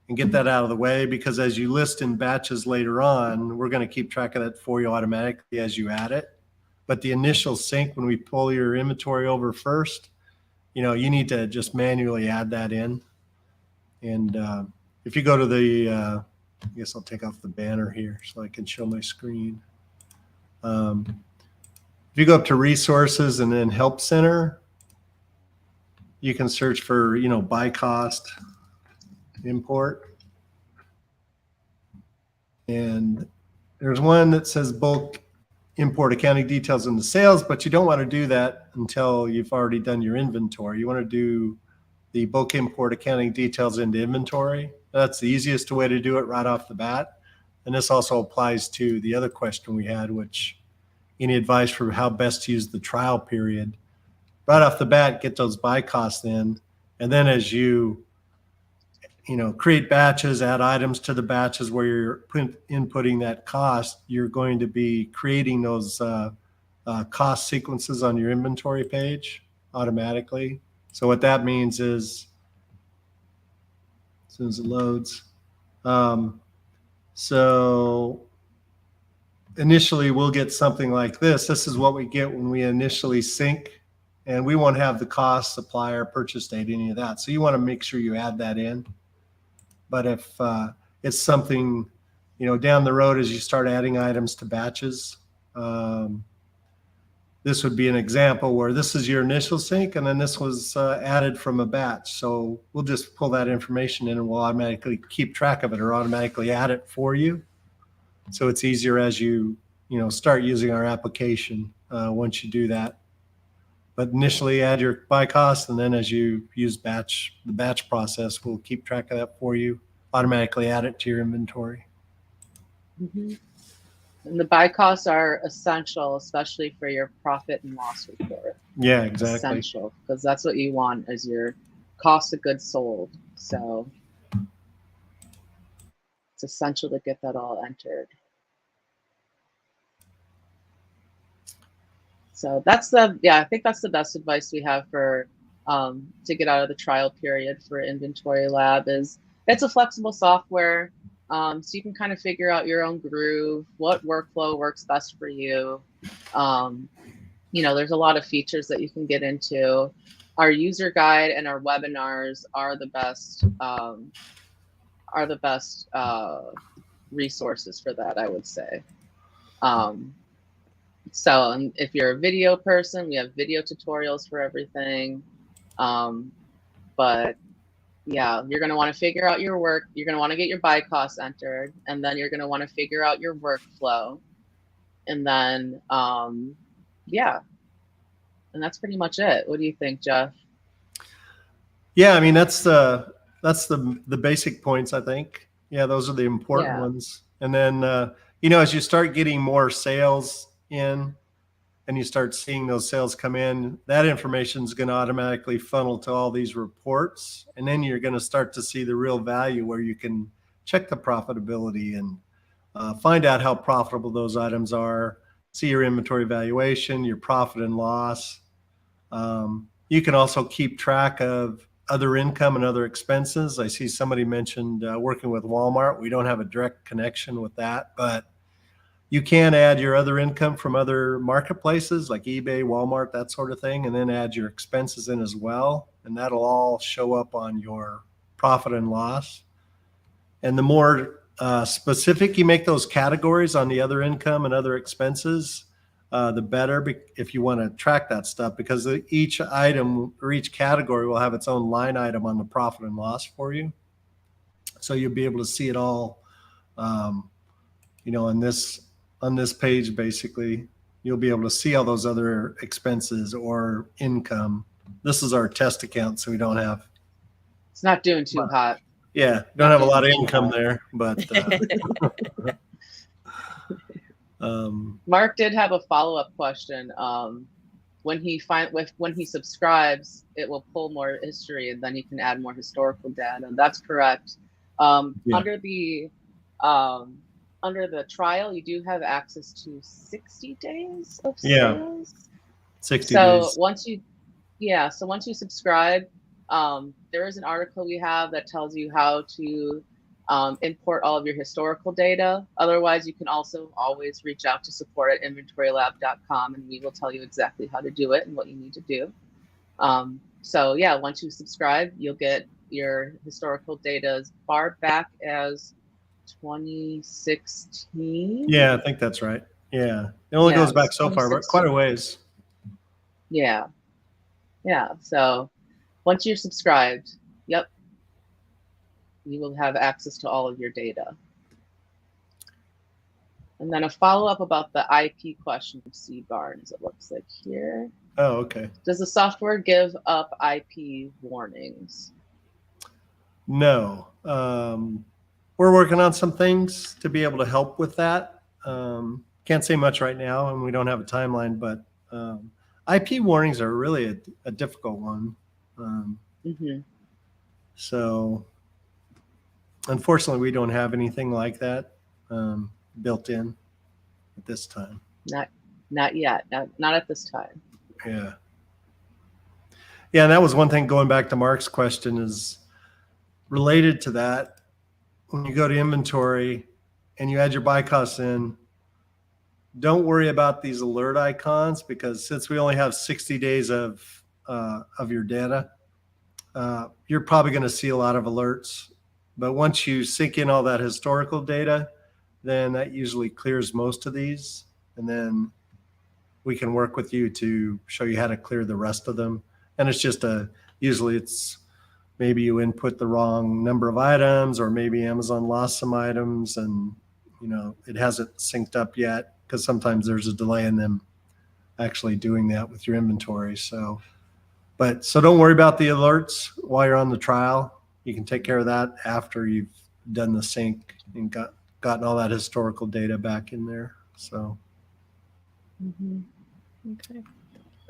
and get that out of the way, because as you list in batches later on, we're going to keep track of that for you automatically as you add it. But the initial sync, when we pull your inventory over first, you need to just manually add that in. And if you go to the, I guess I'll take off the banner here so I can show my screen. If you go up to resources and then help center, you can search for, buy cost import. And There's one that says bulk import accounting details into sales, but you don't want to do that until you've already done your inventory. You want to do the bulk import accounting details into inventory. That's the easiest way to do it right off the bat. And this also applies to the other question we had, which any advice for how best to use the trial period. Right off the bat, get those buy costs in. And then as you create batches, add items to the batches where you're inputting that cost, you're going to be creating those cost sequences on your inventory page automatically. So what that means is, as soon as it loads, so initially we'll get something like this. This is what we get when we initially sync, and we won't have the cost, supplier, purchase date, any of that. So you want to make sure you add that in. But if it's something, down the road as you start adding items to batches, this would be an example where this is your initial sync, and then this was added from a batch. So we'll just pull that information in, and we'll automatically keep track of it or automatically add it for you. So it's easier as you start using our application once you do that. But initially add your buy cost, and then as you use the batch process, we'll keep track of that for you, automatically add it to your inventory. Mm-hmm. And the buy costs are essential, especially for your profit and loss report. Yeah, exactly. Essential, because that's what you want as your cost of goods sold. So it's essential to get that all entered. So I think that's the best advice we have for to get out of the trial period for Inventory Lab. Is it's a flexible software, so you can kind of figure out your own groove, what workflow works best for you. There's a lot of features that you can get into. Our user guide and our webinars are the best resources for that, I would say. So if you're a video person, we have video tutorials for everything. But yeah, you're going to want to figure out your work. You're going to want to get your buy costs entered, and then you're going to want to figure out your workflow. And then, yeah. And that's pretty much it. What do you think, Jeff? Yeah, I mean, that's the basic points, I think. Yeah, those are the important ones. And then, as you start getting more sales in and you start seeing those sales come in, that information is going to automatically funnel to all these reports. And then you're going to start to see the real value where you can check the profitability and find out how profitable those items are, see your inventory valuation, your profit and loss. You can also keep track of other income and other expenses. I see somebody mentioned working with Walmart. We don't have a direct connection with that, but you can add your other income from other marketplaces like eBay, Walmart, that sort of thing, and then add your expenses in as well. And that'll all show up on your profit and loss. And the more specific you make those categories on the other income and other expenses, the better if you want to track that stuff, because each item or each category will have its own line item on the profit and loss for you. So you'll be able to see it all, on this page. Basically, you'll be able to see all those other expenses or income. This is our test account, so we don't have. It's not doing too hot. Yeah, don't have a lot of income there, but. Mark did have a follow-up question. When he subscribes, it will pull more history, and then you can add more historical data. That's correct. Under the trial, you do have access to 60 days of sales. 60 days. So once you subscribe, there is an article we have that tells you how to import all of your historical data. Otherwise, you can also always reach out to support@inventorylab.com, and we will tell you exactly how to do it and what you need to do. So yeah, once you subscribe, you'll get your historical data as far back as 2016. Yeah, I think that's right. Yeah, it only goes back so far, but quite a ways. Yeah. So once you're subscribed, yep, you will have access to all of your data. And then a follow-up about the IP question from C. Barnes, it looks like here. Oh, okay. Does the software give up IP warnings? No. We're working on some things to be able to help with that. Can't say much right now, and we don't have a timeline, but IP warnings are really a difficult one. So unfortunately, we don't have anything like that built in at this time. Not yet. Not at this time. Yeah. Yeah, and that was one thing going back to Mark's question is related to that. When you go to inventory and you add your buy costs in, don't worry about these alert icons, because since we only have 60 days of your data, you're probably going to see a lot of alerts. But once you sync in all that historical data, then that usually clears most of these. And then we can work with you to show you how to clear the rest of them. And it's just usually it's maybe you input the wrong number of items, or maybe Amazon lost some items and, you know, it hasn't synced up yet, because sometimes there's a delay in them actually doing that with your inventory. So don't worry about the alerts while you're on the trial. You can take care of that after you've done the sync and gotten all that historical data back in there. So. Okay.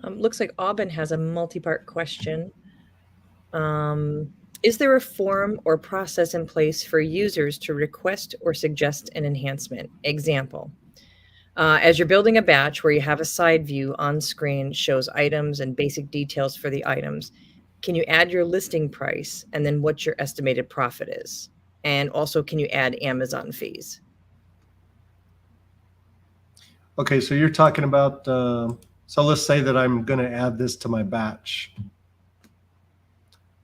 Looks like Aubin has a multi-part question. Is there a form or process in place for users to request or suggest an enhancement? Example, as you're building a batch where you have a side view on screen shows items and basic details for the items, can you add your listing price and then what your estimated profit is? And also, can you add Amazon fees? Okay, so you're talking about, so let's say that I'm going to add this to my batch.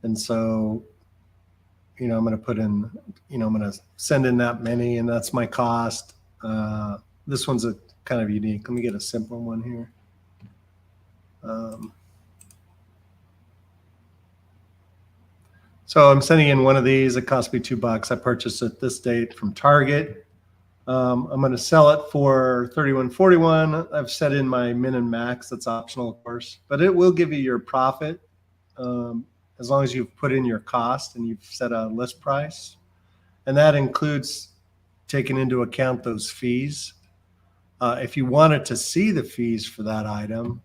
And so, you know, I'm going to put in, you know, I'm going to send in that many, and that's my cost. This one's a kind of unique. Let me get a simple one here. So I'm sending in one of these. It cost me $2. I purchased it this date from Target. I'm going to sell it for $31.41. I've set in my min and max. That's optional, of course, but it will give you your profit as long as you've put in your cost and you've set a list price. And that includes taking into account those fees. If you wanted to see the fees for that item,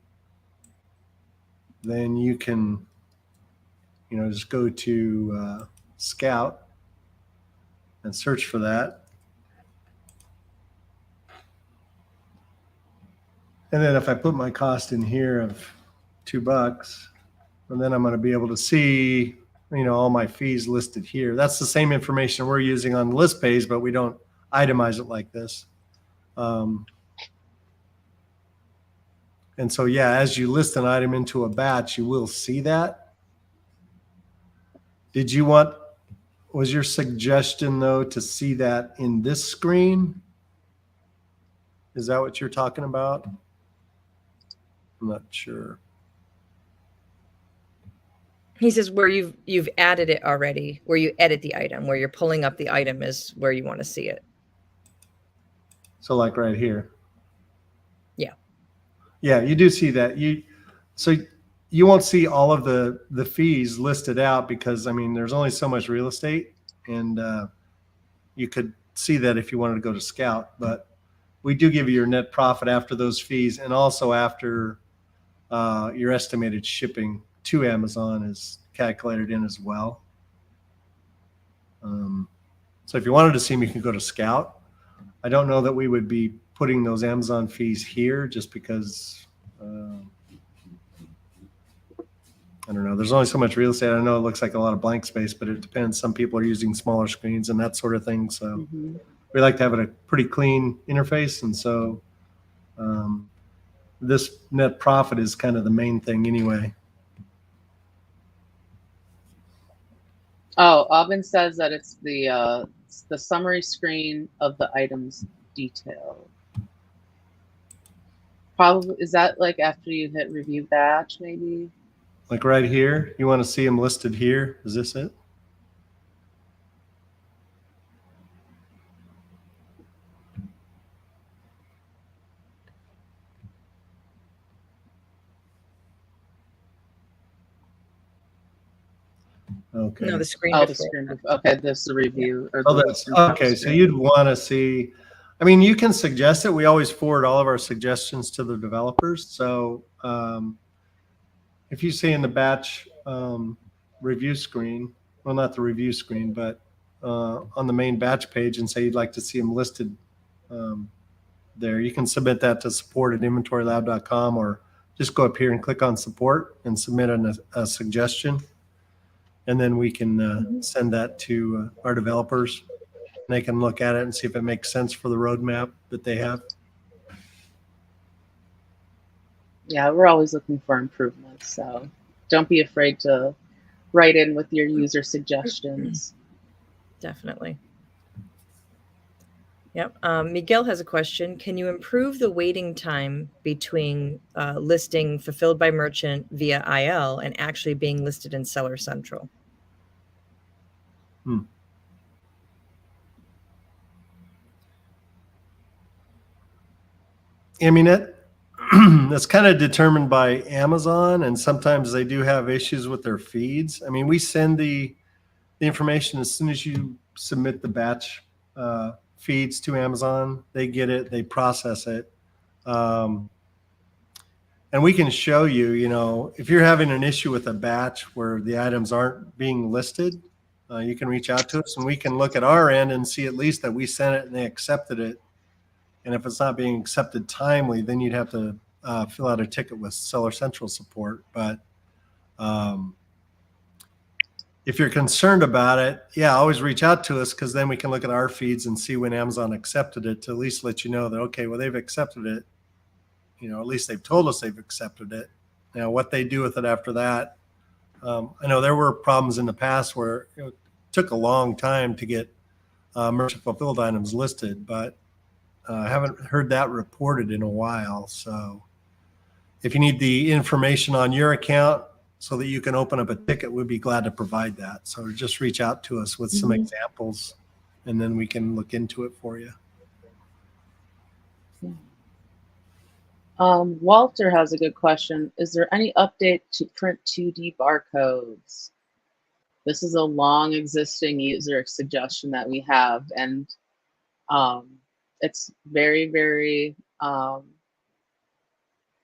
then you can, you know, just go to Scout and search for that. And then if I put my cost in here of $2, and then I'm going to be able to see, you know, all my fees listed here. That's the same information we're using on the list page, but we don't itemize it like this. And so, yeah, as you list an item into a batch, you will see that. Was your suggestion though to see that in this screen? Is that what you're talking about? I'm not sure. He says where you've added it already, where you edit the item, where you're pulling up the item is where you want to see it. So like right here. Yeah. Yeah, you do see that. So you won't see all of the fees listed out because, I mean, there's only so much real estate, and you could see that if you wanted to go to Scout, but we do give you your net profit after those fees, and also after your estimated shipping to Amazon is calculated in as well. So if you wanted to see them, you can go to Scout. I don't know that we would be putting those Amazon fees here just because, I don't know. There's only so much real estate. I know it looks like a lot of blank space, but it depends. Some people are using smaller screens and that sort of thing. So we like to have a pretty clean interface. And so this net profit is kind of the main thing anyway. Oh, Aubin says that it's the summary screen of the items detail. Probably, is that like after you hit review batch, maybe? Like right here, you want to see them listed here. Is this it? Okay. No, the screen Oh, the before. screen. Okay, this the review. Or Oh, the that's listen to okay. So screen. you'd want to see, I mean, you can suggest it. We always forward all of our suggestions to the developers. So if you see in the batch review screen, well, not the review screen, but on the main batch page and say you'd like to see them listed there, you can submit that to support@inventorylab.com or just go up here and click on support and submit a suggestion. And then we can send that to our developers. They can look at it and see if it makes sense for the roadmap that they have. Yeah, we're always looking for improvements. So don't be afraid to write in with your user suggestions. Definitely. Yep. Miguel has a question. Can you improve the waiting time between listing fulfilled by merchant via IL and actually being listed in Seller Central? I mean, that's kind of determined by Amazon, and sometimes they do have issues with their feeds. I mean, we send the information as soon as you submit the batch feeds to Amazon. They get it, they process it. And we can show you, you know, if you're having an issue with a batch where the items aren't being listed, you can reach out to us and we can look at our end and see at least that we sent it and they accepted it. And if it's not being accepted timely, then you'd have to fill out a ticket with Seller Central support. But if you're concerned about it, yeah, always reach out to us because then we can look at our feeds and see when Amazon accepted it to at least let you know that, okay, well, they've accepted it. You know, at least they've told us they've accepted it. Now, what they do with it after that, I know there were problems in the past where it took a long time to get merchant fulfilled items listed, but I haven't heard that reported in a while. So if you need the information on your account so that you can open up a ticket, we'd be glad to provide that. So just reach out to us with some examples and then we can look into it for you. Walter has a good question. Is there any update to print 2D barcodes? This is a long existing user suggestion that we have, and it's very, very,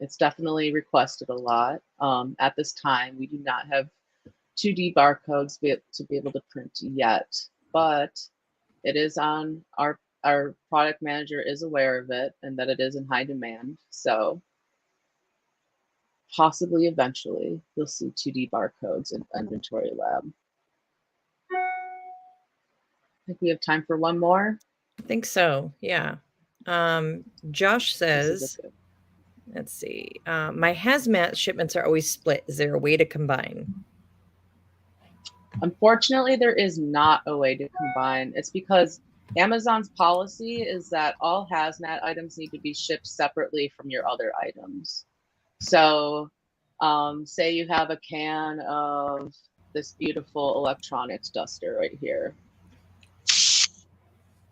it's definitely requested a lot. At this time, we do not have 2D barcodes to be able to print yet, but it is on our product manager is aware of it and that it is in high demand. So possibly eventually you'll see 2D barcodes in Inventory Lab. I think we have time for one more. I think so. Yeah. Josh says, let's see. My hazmat shipments are always split. Is there a way to combine? Unfortunately, there is not a way to combine. It's because Amazon's policy is that all hazmat items need to be shipped separately from your other items. So say you have a can of this beautiful electronics duster right here.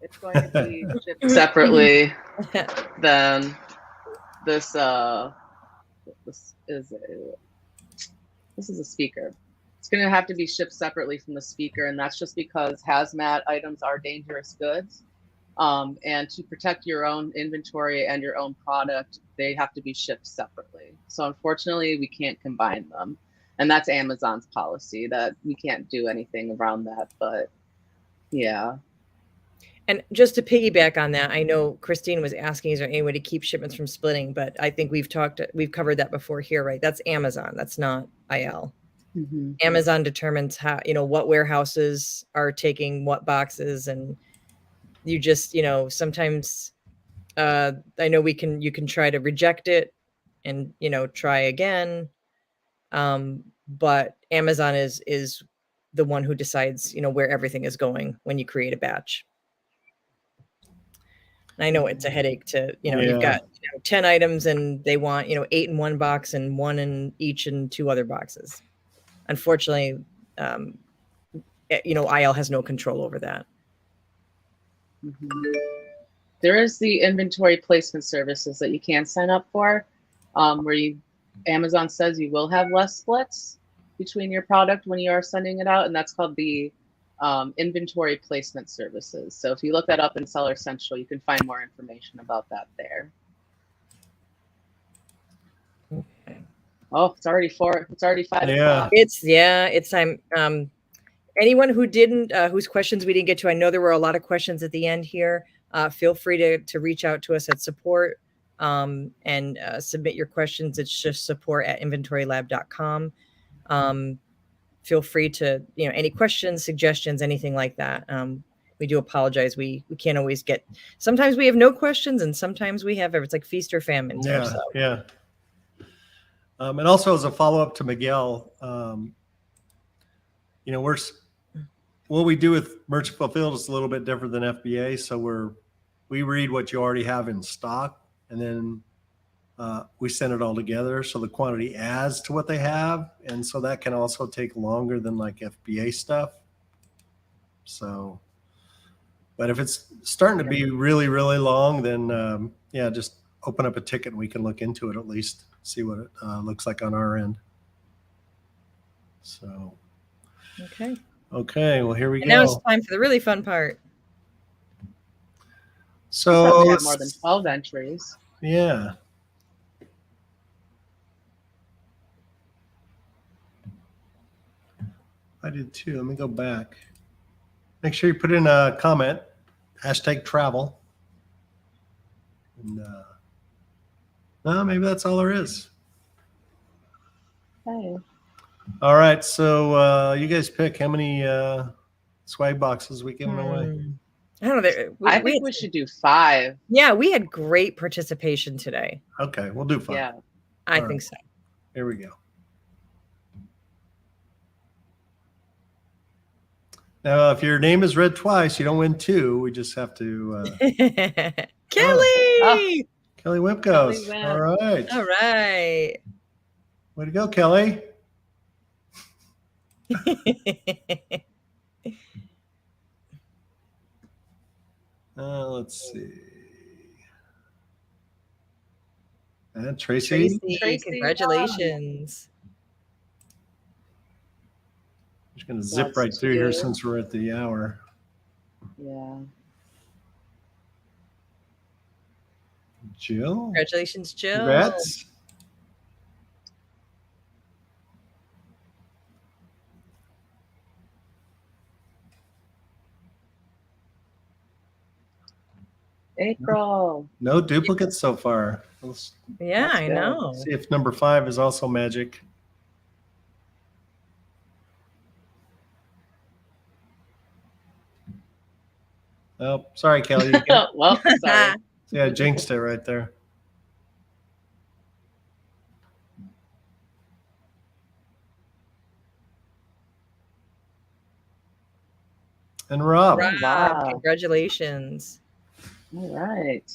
It's going to be shipped separately than this. This is a speaker. It's going to have to be shipped separately from the speaker, and that's just because hazmat items are dangerous goods. And to protect your own inventory and your own product, they have to be shipped separately. So unfortunately, we can't combine them. And that's Amazon's policy that we can't do anything around that. But yeah. And just to piggyback on that, I know Christine was asking, is there any way to keep shipments from splitting? But I think we've covered that before here, right? That's Amazon. That's not IL. Mm-hmm. Amazon determines how, what warehouses are taking what boxes, and you just, sometimes I know you can try to reject it and, try again. But Amazon is the one who decides, where everything is going when you create a batch. And I know it's a headache to, you've got 10 items and they want, 8 in one box and 1 in each in 2 other boxes. Unfortunately, IL has no control over that. Mm-hmm. There is the inventory placement services that you can sign up for, where Amazon says you will have less splits. between your product when you are sending it out, and that's called the inventory placement services. So if you look that up in Seller Central, you can find more information about that there. Okay. Oh, it's already 5 o'clock. It's time. Anyone who didn't, whose questions we didn't get to, I know there were a lot of questions at the end here. Feel free to reach out to us at support and submit your questions. It's just support@inventorylab.com. Feel free to, any questions, suggestions, anything like that. We do apologize. We can't always get, sometimes we have no questions and sometimes we have, it's like feast or famine. Yeah, so. yeah. And also as a follow-up to Miguel, what we do with Merchant Fulfilled is a little bit different than FBA. So we read what you already have in stock, and then we send it all together. So the quantity adds to what they have. And so that can also take longer than like FBA stuff. So, but if it's starting to be really, really long, then just open up a ticket and we can look into it, at least see what it looks like on our end. So, okay, well, here we go. Now it's time for the really fun part. So we have more than 12 entries. Yeah. I did too. Let me go back. Make sure you put in a comment, #travel. And no, maybe that's all there is. Okay. All right. So you guys pick how many swag boxes we giving away. I don't know. I think we should do 5. Yeah, we had great participation today. Okay, we'll do 5. Yeah, I think so. Here we go. Now, if your name is read twice, you don't win 2. We just have to. Kelly! Kelly Wimpkos. Kelly All right. All right. Way to go, Kelly. Let's see. And Tracy, congratulations. I'm just going to zip right through here since we're at the hour. Yeah. Jill. Congratulations, Jill. Congrats. April. No duplicates so far. Yeah, I know. See if number 5 is also magic. Oh, sorry, Kelly. Well, sorry. Yeah, jinxed it right there. And Rob. Wow. Congratulations. All right.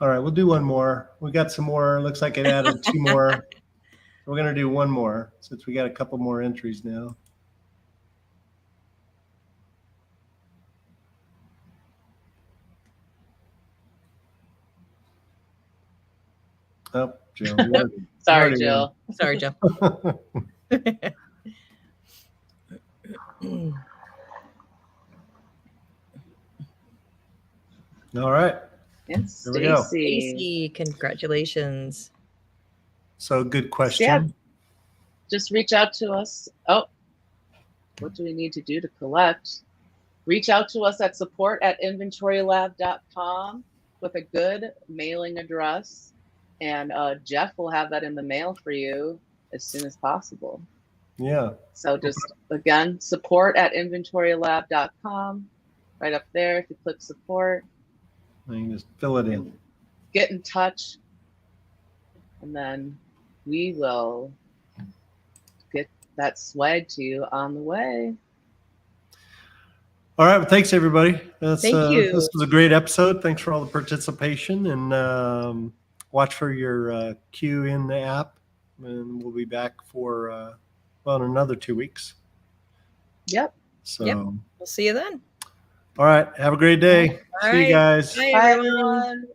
All right, we'll do one more. We got some more. Looks like it added 2 more. We're going to do one more since we got a couple more entries now. Oh, Jill. Sorry, Jill. Sorry, Jill. All right. And There we go. Stacy, congratulations. So good question. Yeah. Just reach out to us. Oh, what do we need to do to collect? Reach out to us at support@inventorylab.com with a good mailing address. And Jeff will have that in the mail for you as soon as possible. Yeah. So just, again, support@inventorylab.com. Right up there, if you click support. You can just fill it in. Get in touch. And then we will get that swag to you on the way. All right. Well, thanks, everybody. Thank you. This was a great episode. Thanks for all the participation. And watch for your queue in the app. And we'll be back for, in another 2 weeks. Yep. So, We'll see you then. All right. Have a great day. See you guys. Bye, Bye, everyone. everyone.